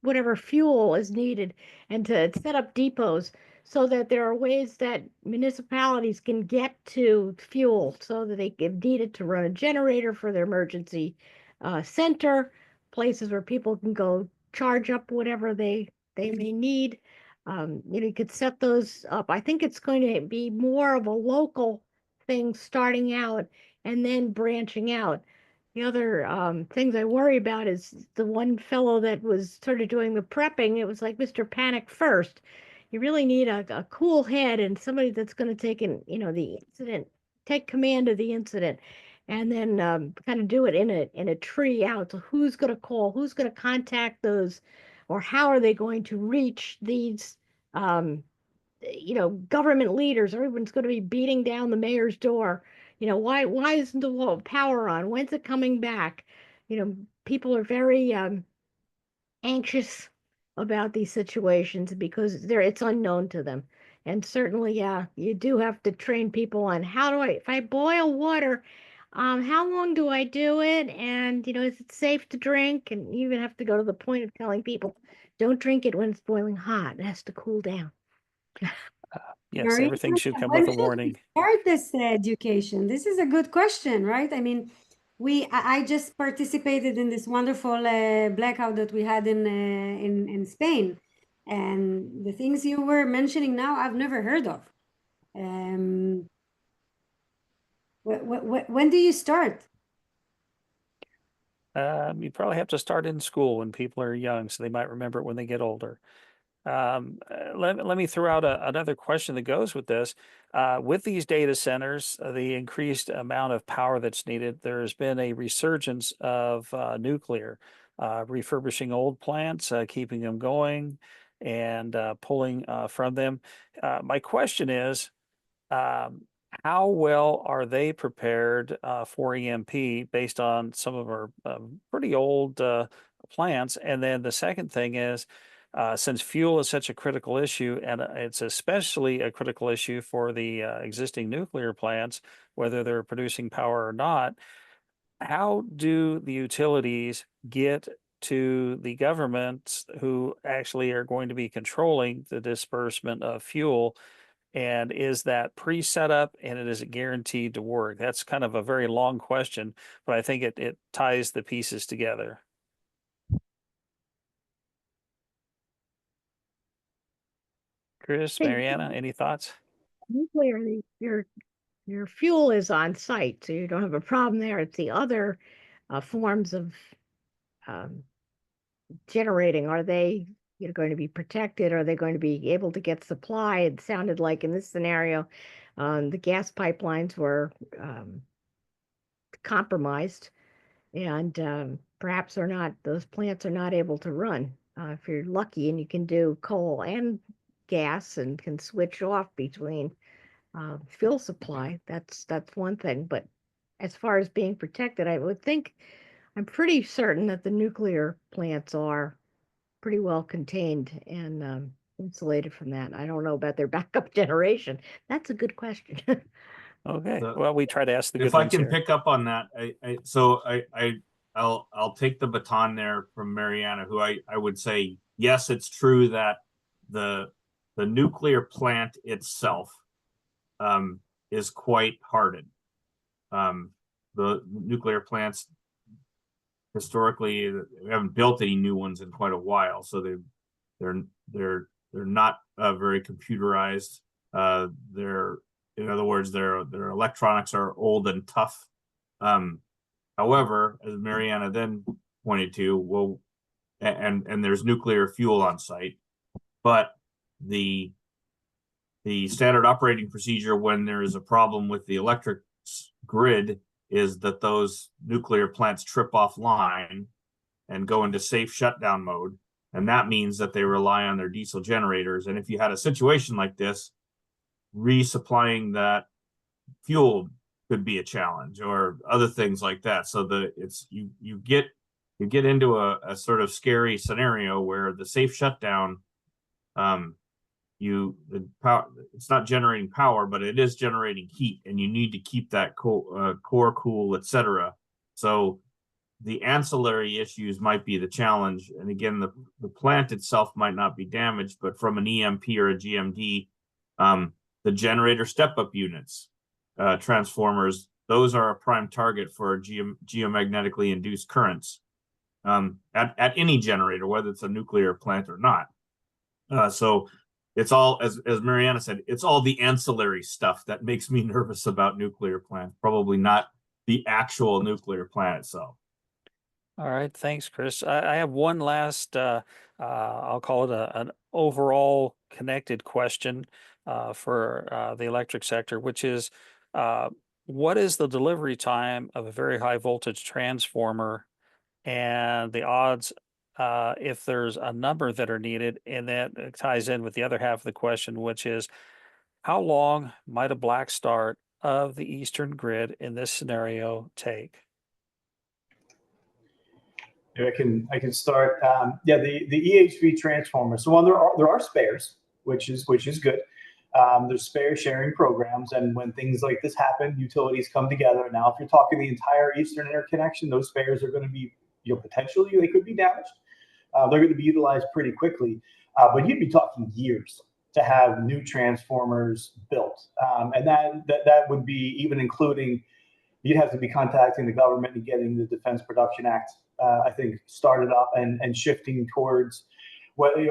whatever fuel is needed, and to set up depots so that there are ways that municipalities can get to fuel so that they can need it to run a generator for their emergency center, places where people can go charge up whatever they may need. You could set those up. I think it's going to be more of a local thing starting out and then branching out. The other things I worry about is the one fellow that was sort of doing the prepping. It was like Mr. Panic First. You really need a cool head and somebody that's going to take the incident, take command of the incident, and then kind of do it in a tree out. So who's going to call? Who's going to contact those, or how are they going to reach these? Government leaders. Everyone's going to be beating down the mayor's door. Why isn't the power on? When's it coming back? People are very anxious about these situations because it's unknown to them. And certainly, yeah, you do have to train people on if I boil water, how long do I do it? And, is it safe to drink? And you even have to go to the point of telling people, don't drink it when it's boiling hot. It has to cool down. Yes, Maria, everything should come when with a should we warning. start this education? This is a good question, right? I mean, I just participated in this wonderful blackout that we had in Spain, and the things you were mentioning now, I've never heard of. When do you start? You probably have to start in school when people are young, so they might remember it when they get older. Let me throw out another question that goes with this. With these data centers, the increased amount of power that's needed, there's been a resurgence of nuclear, refurbishing old plants, keeping them going, and pulling from them. My question is, how well are they prepared for EMP based on some of our pretty old plants? And then the second thing is, since fuel is such a critical issue, and it's especially a critical issue for the existing nuclear plants, whether they're producing power or not, how do the utilities get to the governments who actually are going to be controlling the disbursement of fuel. And is that pre-set up and it is guaranteed to work? That's kind of a very long question, but I think it ties the pieces together. Chris, Hey, Mariana, any thoughts? nuclear, your fuel is on site, so you don't have a problem there. It's the other forms of um, generating. Are they going to be protected? Are they going to be able to get supply? It sounded like in this scenario, the gas pipelines were compromised, and perhaps those plants are not able to run. If you're lucky and you can do coal and gas and can switch off between fuel supply, that's one thing. But as far as being protected, I would think, I'm pretty certain that the nuclear plants are pretty well contained and insulated from that. I don't know about their backup generation. That's a good question. Okay. The- Well, we try to ask the good If I ones can here. pick up on that, I'll take the baton there from Mariana, who I would say, yes, it's true that the nuclear plant itself is quite hardened. The nuclear plants historically, we haven't built any new ones in quite a while, so they're not very computerized. In other words, their electronics are old and tough. However, as Mariana then pointed to, well, and there's nuclear fuel on site, but the standard operating procedure when there is a problem with the electric grid is that those nuclear plants trip offline and go into safe shutdown mode. And that means that they rely on their diesel generators. And if you had a situation like this, resupplying that fuel could be a challenge, or other things like that. So you get into a sort of scary scenario where the safe shutdown, it's not generating power, but it is generating heat, and you need to keep that core cool, etc. So the ancillary issues might be the challenge. And again, the plant itself might not be damaged, but from an EMP or a GMD, the generator step-up units, transformers, those are a prime target for geomagnetically induced currents at any generator, whether it's a nuclear plant or not. So it's all, as Mariana said, it's all the ancillary stuff that makes me nervous about nuclear plants, probably not the actual nuclear plant itself. All right, thanks, Chris. I have one last, I'll call it an overall connected question for the electric sector, which is, what is the delivery time of a very high voltage transformer, and the odds if there's a number that are needed? And that ties in with the other half of the question, which is, how long might a black start of the Eastern grid in this scenario take? I can start. Yeah, the EHV transformer. So there are spares, which is good. There's spare sharing programs, and when things like this happen, utilities come together. Now, if you're talking the entire Eastern interconnection, those spares are going to be, potentially they could be damaged. They're going to be utilized pretty quickly, but you'd be talking years to have new transformers built, and that would be even including. You'd have to be contacting the government and getting the Defense Production Act, I think, started up and shifting towards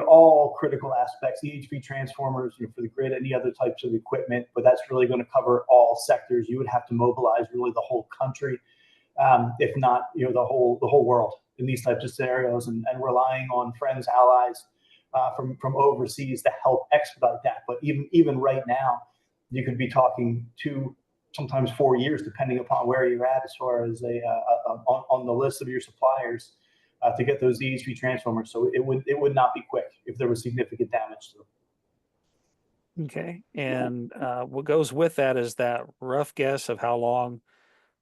all critical aspects, EHV transformers, for the grid, any other types of equipment, but that's really going to cover all sectors. You would have to mobilize really the whole country, if not, the whole world in these types of scenarios, and relying on friends, allies from overseas to help expedite that. But even right now, you could be talking sometimes 4 years, depending upon where you're at as far as on the list of your suppliers to get those EHV transformers. So it would not be quick if there was significant damage to them. Okay, and what goes with that is that rough guess of how long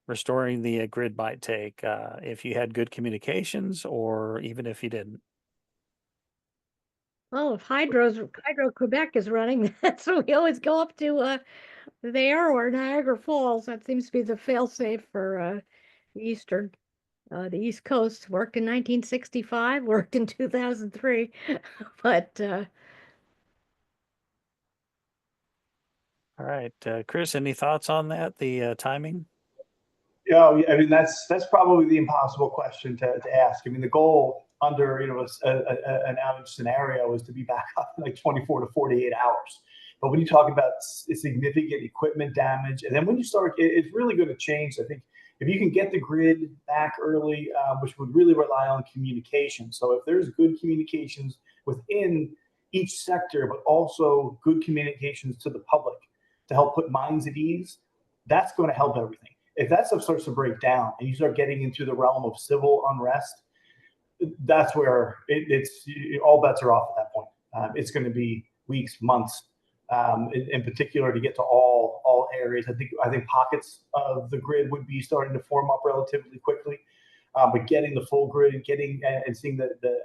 restoring the grid might take, if you had good communications, or even if you didn't. Well, if Hydro Quebec is running, so we always go up to there or Niagara Falls. That seems to be the fail-safe for Eastern. The East Coast worked in 1965, worked in 2003, but All right, Chris, any thoughts on that, the timing? Yeah, I mean that's probably the impossible question to ask. I mean, the goal under an outage scenario is to be back up in like 24 to 48 hours. But when you talk about significant equipment damage, and then when you start, it's really going to change. I think if you can get the grid back early, which would really rely on communication. So if there's good communications within each sector, but also good communications to the public to help put minds at ease, that's going to help everything. If that stuff starts to break down and you start getting into the realm of civil unrest, that's where it's all bets are off at that point. It's going to be weeks, months, in particular to get to all areas. I think pockets of the grid would be starting to form up relatively quickly, but getting the full grid, getting and seeing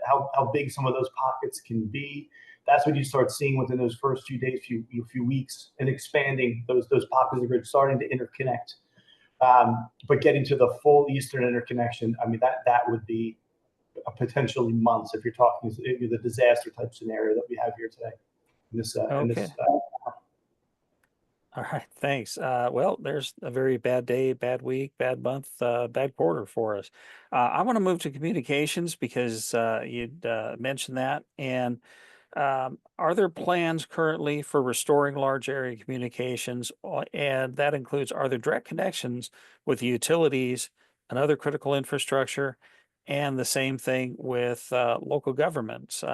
how big some of those pockets can be. That's what you start seeing within those first few days, few weeks, and expanding those pockets of the grid, starting to interconnect. But getting to the full Eastern interconnection, I mean, that would be potentially months if you're talking the disaster type scenario that we have here today. All right, thanks. Well, there's a very bad day, bad week, bad month, bad quarter for us. I want to move to communications because you'd mentioned that. And are there plans currently for restoring large area communications? And that includes, are there direct connections with utilities and other critical infrastructure? And the same thing with local governments.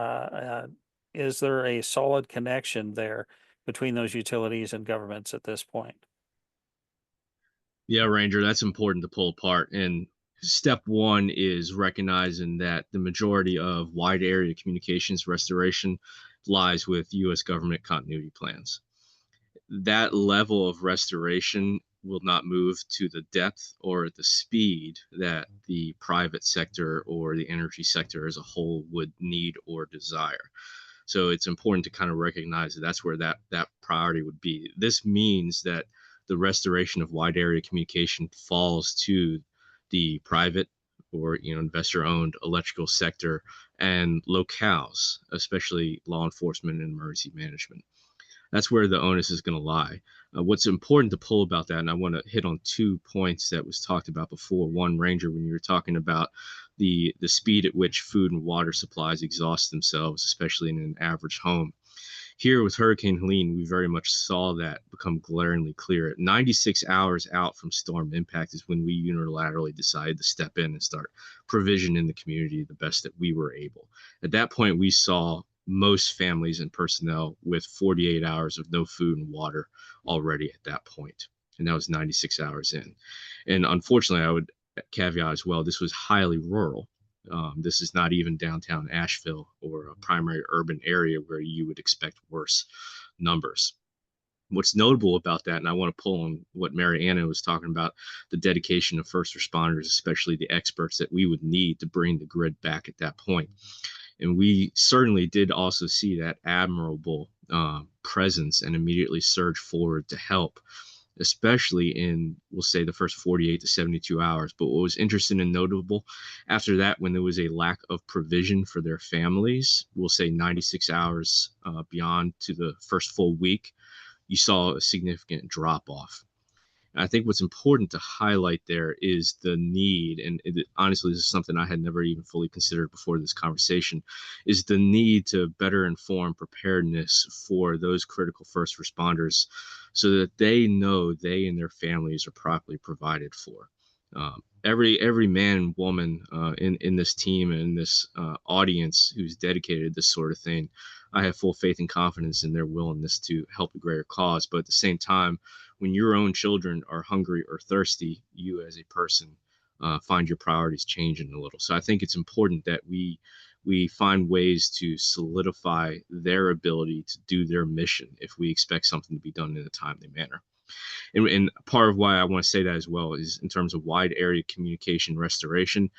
Is there a solid connection there between those utilities and governments at this point? Yeah, Ranger, that's important to pull apart. And step one is recognizing that the majority of wide area communications restoration lies with U.S. government continuity plans. That level of restoration will not move to the depth or at the speed that the private sector or the energy sector as a whole would need or desire. So it's important to kind of recognize that that's where that priority would be. This means that the restoration of wide area communication falls to the private or investor-owned electrical sector and locales, especially law enforcement and emergency management. That's where the onus is going to lie. What's important to pull about that, and I want to hit on 2 points that was talked about before. One, Ranger, when you were talking about the speed at which food and water supplies exhaust themselves, especially in an average home. Here with Hurricane Helene, we very much saw that become glaringly clear. At 96 hours out from storm impact is when we unilaterally decided to step in and start provisioning the community the best that we were able. At that point, we saw most families and personnel with 48 hours of no food and water already at that point. And that was 96 hours in. And unfortunately, I would caveat as well, this was highly rural. This is not even downtown Asheville or a primary urban area where you would expect worse numbers. What's notable about that, and I want to pull on what Mary Anna was talking about, the dedication of first responders, especially the experts that we would need to bring the grid back at that point. And we certainly did also see that admirable presence and immediately surge forward to help, especially in, we'll say, the first 48 to 72 hours. But what was interesting and notable after that, when there was a lack of provision for their families, we'll say 96 hours beyond to the first full week, you saw a significant drop off. And I think what's important to highlight there is the need, and honestly, this is something I had never even fully considered before this conversation, is the need to better inform preparedness for those critical first responders so that they know they and their families are properly provided for. Every man and woman in this team and in this audience who's dedicated to this sort of thing, I have full faith and confidence in their willingness to help a greater cause. But at the same time, when your own children are hungry or thirsty, you as a person find your priorities changing a little. So I think it's important that we find ways to solidify their ability to do their mission if we expect something to be done in a timely manner. And part of why I want to say that as well is in terms of wide area communication restoration,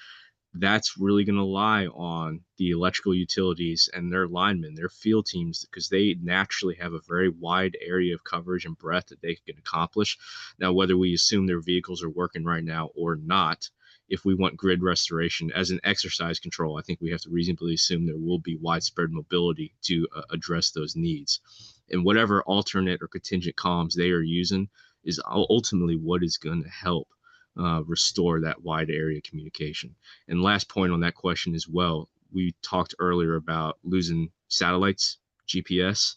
that's really going to lie on the electrical utilities and their linemen, their field teams, because they naturally have a very wide area of coverage and breadth that they can accomplish. Now, whether we assume their vehicles are working right now or not, if we want grid restoration as an exercise control, I think we have to reasonably assume there will be widespread mobility to address those needs. And whatever alternate or contingent comms they are using is ultimately what is going to help restore that wide area communication. And last point on that question as well, we talked earlier about losing satellites, GPS.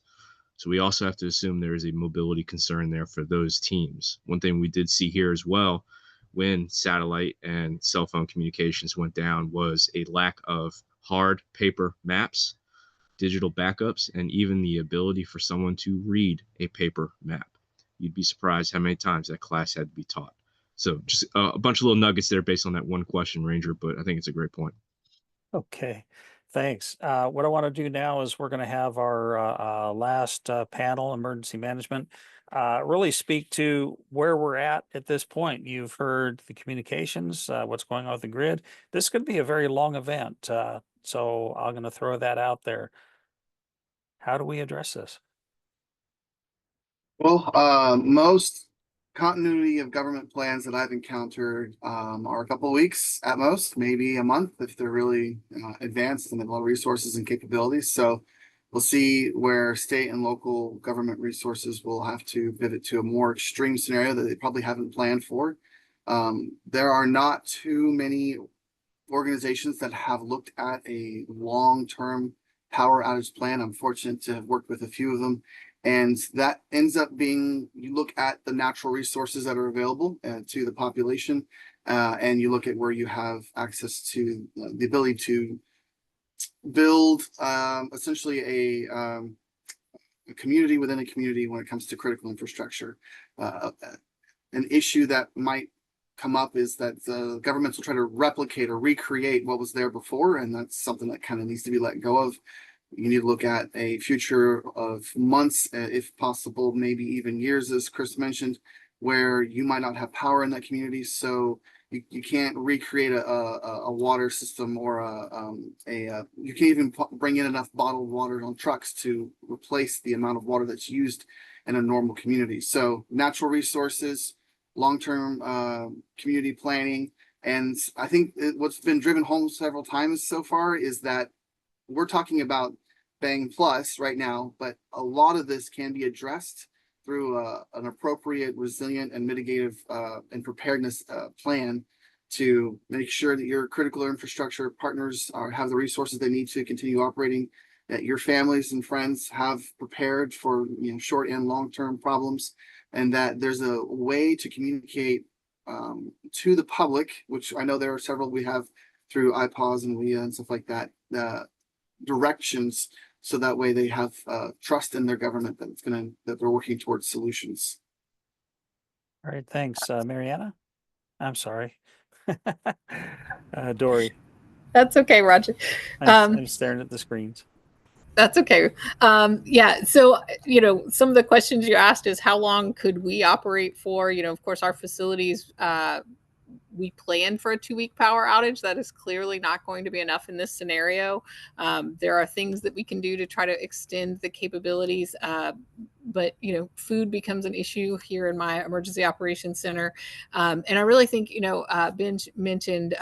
So we also have to assume there is a mobility concern there for those teams. One thing we did see here as well, when satellite and cell phone communications went down, was a lack of hard paper maps, digital backups, and even the ability for someone to read a paper map. You'd be surprised how many times that class had to be taught. So just a bunch of little nuggets there based on that one question, Ranger, but I think it's a great point. Okay, thanks. What I want to do now is we're going to have our last panel, emergency management, really speak to where we're at this point. You've heard the communications, what's going on with the grid. This could be a very long event, so I'm going to throw that out there. How do we address this? Well, most continuity of government plans that I've encountered are a couple of weeks at most, maybe a month if they're really advanced and have a lot of resources and capabilities. So we'll see where state and local government resources will have to pivot to a more extreme scenario that they probably haven't planned for. There are not too many organizations that have looked at a long-term power outage plan. I'm fortunate to have worked with a few of them. And that ends up being, you look at the natural resources that are available to the population, and you look at where you have access to the ability to build essentially a community within a community when it comes to critical infrastructure. An issue that might come up is that the governments will try to replicate or recreate what was there before, and that's something that kind of needs to be let go of. You need to look at a future of months, if possible, maybe even years, as Chris mentioned, where you might not have power in that community. So you can't recreate a water system or you can't even bring in enough bottled water on trucks to replace the amount of water that's used in a normal community. So natural resources, long-term community planning. And I think what's been driven home several times so far is that we're talking about Bang Plus right now, but a lot of this can be addressed through an appropriate, resilient, and mitigative and preparedness plan to make sure that your critical infrastructure partners have the resources they need to continue operating, that your families and friends have prepared for short and long-term problems, and that there's a way to communicate to the public, which I know there are several we have through IPAWS and WIA and stuff like that, directions, so that way they have trust in their government that they're working towards solutions. All right, thanks, Mariana. I'm sorry, Dory. That's okay, Roger. I'm staring at the screens. That's okay. Yeah. So, some of the questions you asked is how long could we operate for? Of course, our facilities, we plan for a 2-week power outage. That is clearly not going to be enough in this scenario. There are things that we can do to try to extend the capabilities. But, food becomes an issue here in my emergency operations center. And I really think, Ben mentioned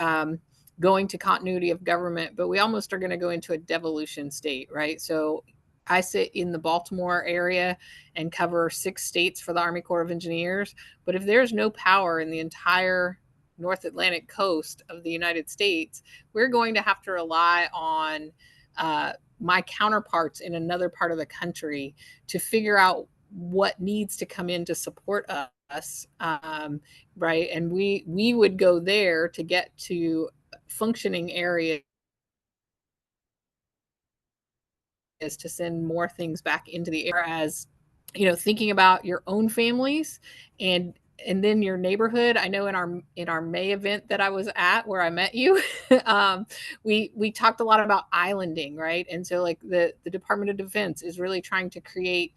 going to continuity of government, but we almost are going to go into a devolution state, right? So I sit in the Baltimore area and cover 6 states for the Army Corps of Engineers. But if there's no power in the entire North Atlantic coast of the United States, we're going to have to rely on my counterparts in another part of the country to figure out what needs to come in to support us, right? And we would go there to get to functioning areas to send more things back into the air, as thinking about your own families and then your neighborhood. I know in our May event that I was at where I met you, we talked a lot about islanding, right? And so like the Department of Defense is really trying to create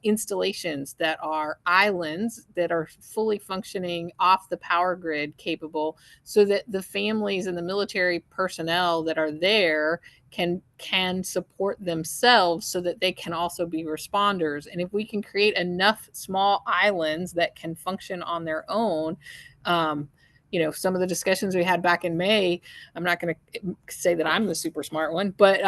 installations that are islands that are fully functioning off the power grid capable, so that the families and the military personnel that are there can support themselves, so that they can also be responders. And if we can create enough small islands that can function on their own, you know, some of the discussions we had back in May, I'm not going to say that I'm the super smart one, but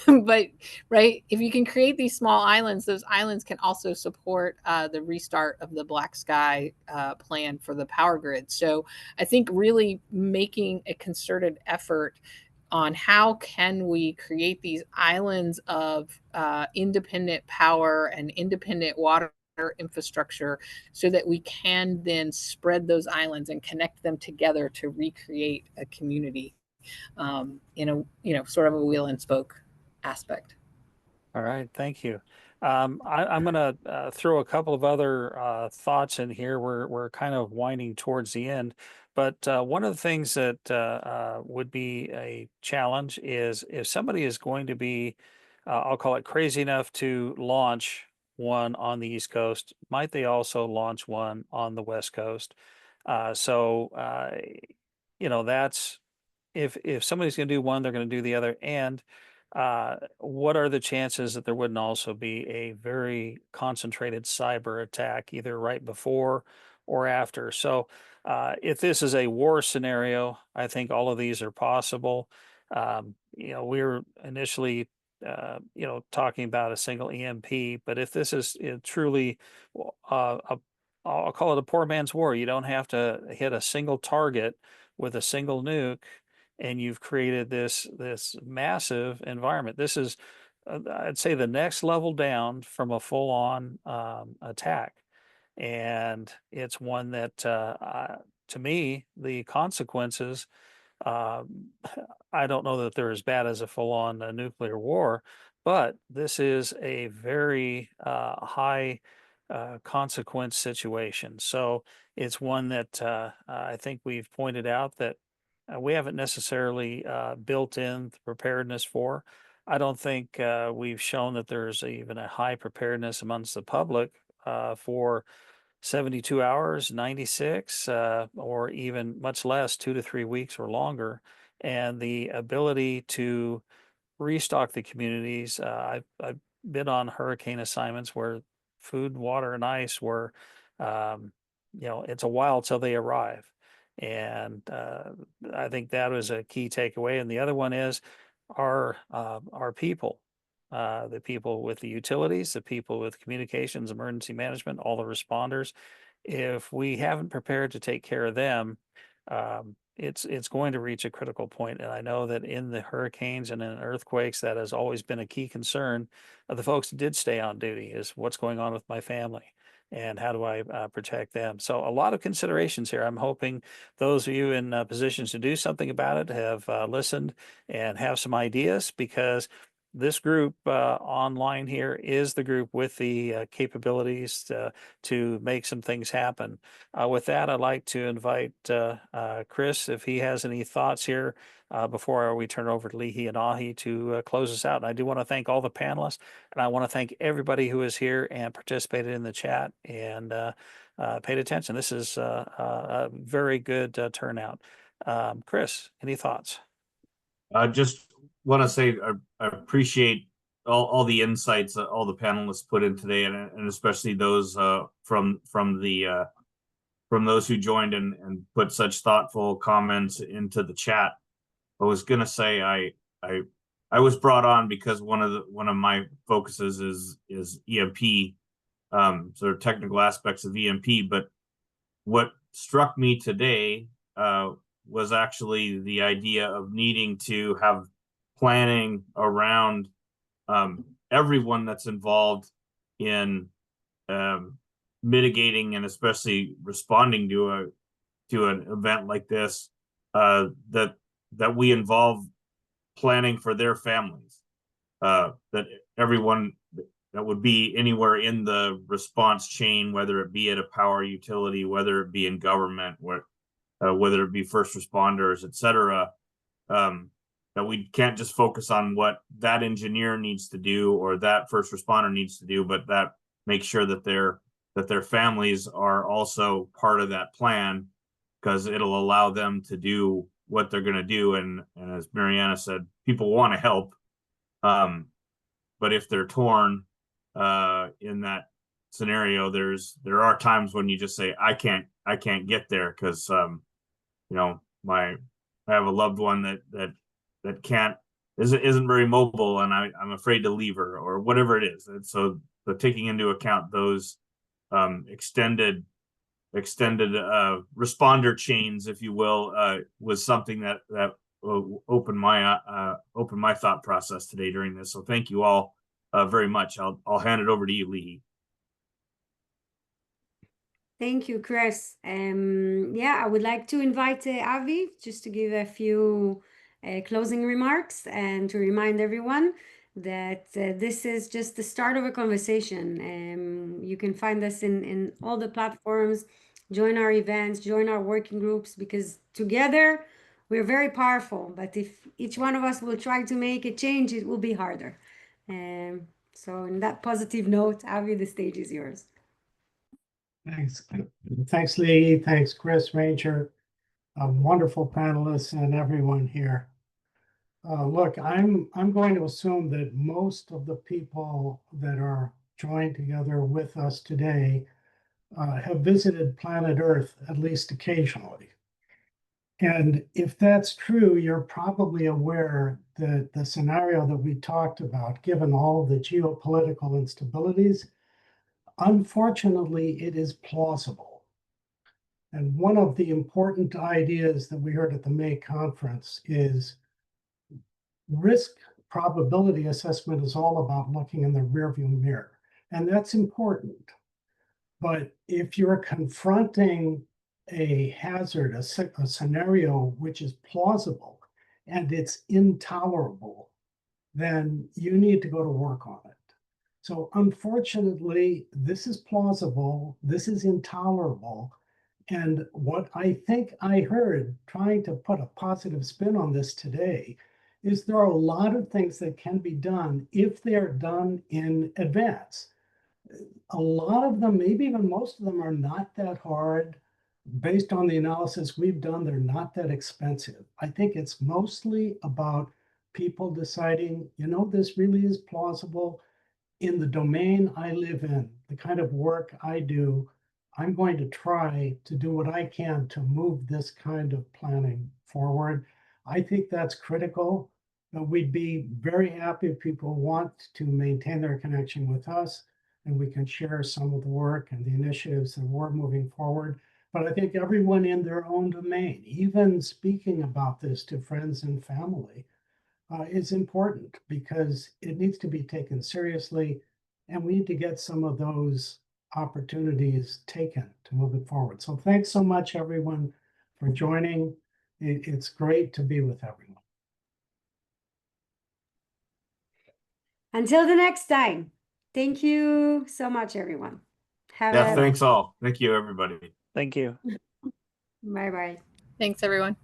but right, if you can create these small islands, those islands can also support the restart of the Black Sky plan for the power grid. So I think really making a concerted effort on how can we create these islands of independent power and independent water infrastructure so that we can then spread those islands and connect them together to recreate a community in a, you know, sort of a wheel and spoke aspect. All right, thank you. I'm going to throw a couple of other thoughts in here. We're kind of winding towards the end, but one of the things that would be a challenge is if somebody is going to be, I'll call it crazy enough to launch one on the East Coast, might they also launch one on the West Coast? You know, that's if somebody's going to do one, they're going to do the other. And what are the chances that there wouldn't also be a very concentrated cyber attack either right before or after? So if this is a war scenario, I think all of these are possible. You know, we were initially you know, talking about a single EMP, but if this is truly I'll call it a poor man's war. You don't have to hit a single target with a single nuke, and you've created this massive environment. This is, I'd say, the next level down from a full-on attack, and it's one that, to me, the consequences. Um, I don't know that they're as bad as a full-on nuclear war, but this is a very high consequence situation. So it's one that I think we've pointed out that we haven't necessarily built in the preparedness for. I don't think we've shown that there's even a high preparedness amongst the public for 72 hours, 96, or even much less, 2 to 3 weeks or longer. And the ability to restock the communities. I've been on hurricane assignments where food, water, and ice were, you know, it's a while till they arrive. And I think that was a key takeaway. And the other one is our people, the people with the utilities, the people with communications, emergency management, all the responders. If we haven't prepared to take care of them, it's going to reach a critical point. And I know that in the hurricanes and in earthquakes, that has always been a key concern of the folks that did stay on duty is what's going on with my family and how do I protect them? So a lot of considerations here. I'm hoping those of you in positions to do something about it have listened and have some ideas, because this group online here is the group with the capabilities to make some things happen. With that, I'd like to invite Chris, if he has any thoughts here before we turn over to Lihi and Ahi to close us out. And I do want to thank all the panelists, and I want to thank everybody who is here and participated in the chat and paid attention. This is a very good turnout. Chris, any thoughts? Just want to say I appreciate all the insights all the panelists put in today, and especially those from those who joined and put such thoughtful comments into the chat. I was gonna say I was brought on because one of my focuses is EMP, sort of technical aspects of EMP. But what struck me today was actually the idea of needing to have planning around everyone that's involved in mitigating and especially responding to an event like this, that we involve planning for their families, that everyone that would be anywhere in the response chain, whether it be at a power utility, whether it be in government, whether it be first responders, et cetera, that we can't just focus on what that engineer needs to do or that first responder needs to do, but that make sure that their families are also part of that plan, because it'll allow them to do what they're going to do. And as Mariana said, people want to help, but if they're torn in that scenario, there are times when you just say, I can't get there because you know, I have a loved one that isn't very mobile, and I'm afraid to leave her, or whatever it is. And so taking into account those extended responder chains, if you will, was something that opened my thought process today during this. So thank you all very much. I'll hand it over to you, Lee. Thank you, Chris. Yeah, I would like to invite Avi just to give a few closing remarks and to remind everyone that this is just the start of a conversation. You can find us in all the platforms, join our events, join our working groups, because together we're very powerful. But if each one of us will try to make a change, it will be harder. So in that positive note, Avi, the stage is yours. Thanks. Thanks, Lee. Thanks, Chris, Ranger, wonderful panelists, and everyone here. Look, I'm going to assume that most of the people that are joined together with us today have visited planet Earth at least occasionally. And if that's true, you're probably aware that the scenario that we talked about, given all of the geopolitical instabilities, unfortunately, it is plausible. And one of the important ideas that we heard at the May conference is risk probability assessment is all about looking in the rearview mirror. And that's important. But if you're confronting a hazard, a scenario which is plausible and it's intolerable, then you need to go to work on it. So unfortunately, this is plausible, this is intolerable. And what I think I heard, trying to put a positive spin on this today, is there are a lot of things that can be done if they're done in advance. A lot of them, maybe even most of them, are not that hard. Based on the analysis we've done, they're not that expensive. I think it's mostly about people deciding, you know, this really is plausible. In the domain I live in, the kind of work I do, I'm going to try to do what I can to move this kind of planning forward. I think that's critical. We'd be very happy if people want to maintain their connection with us, and we can share some of the work and the initiatives that we're moving forward. But I think everyone in their own domain, even speaking about this to friends and family, is important, because it needs to be taken seriously, and we need to get some of those opportunities taken to move it forward. So thanks so much, everyone, for joining. It's great to be with everyone. Until the next time, thank you so much, everyone. Thanks all. Thank you, everybody. Thank you. Bye-bye. Thanks, everyone.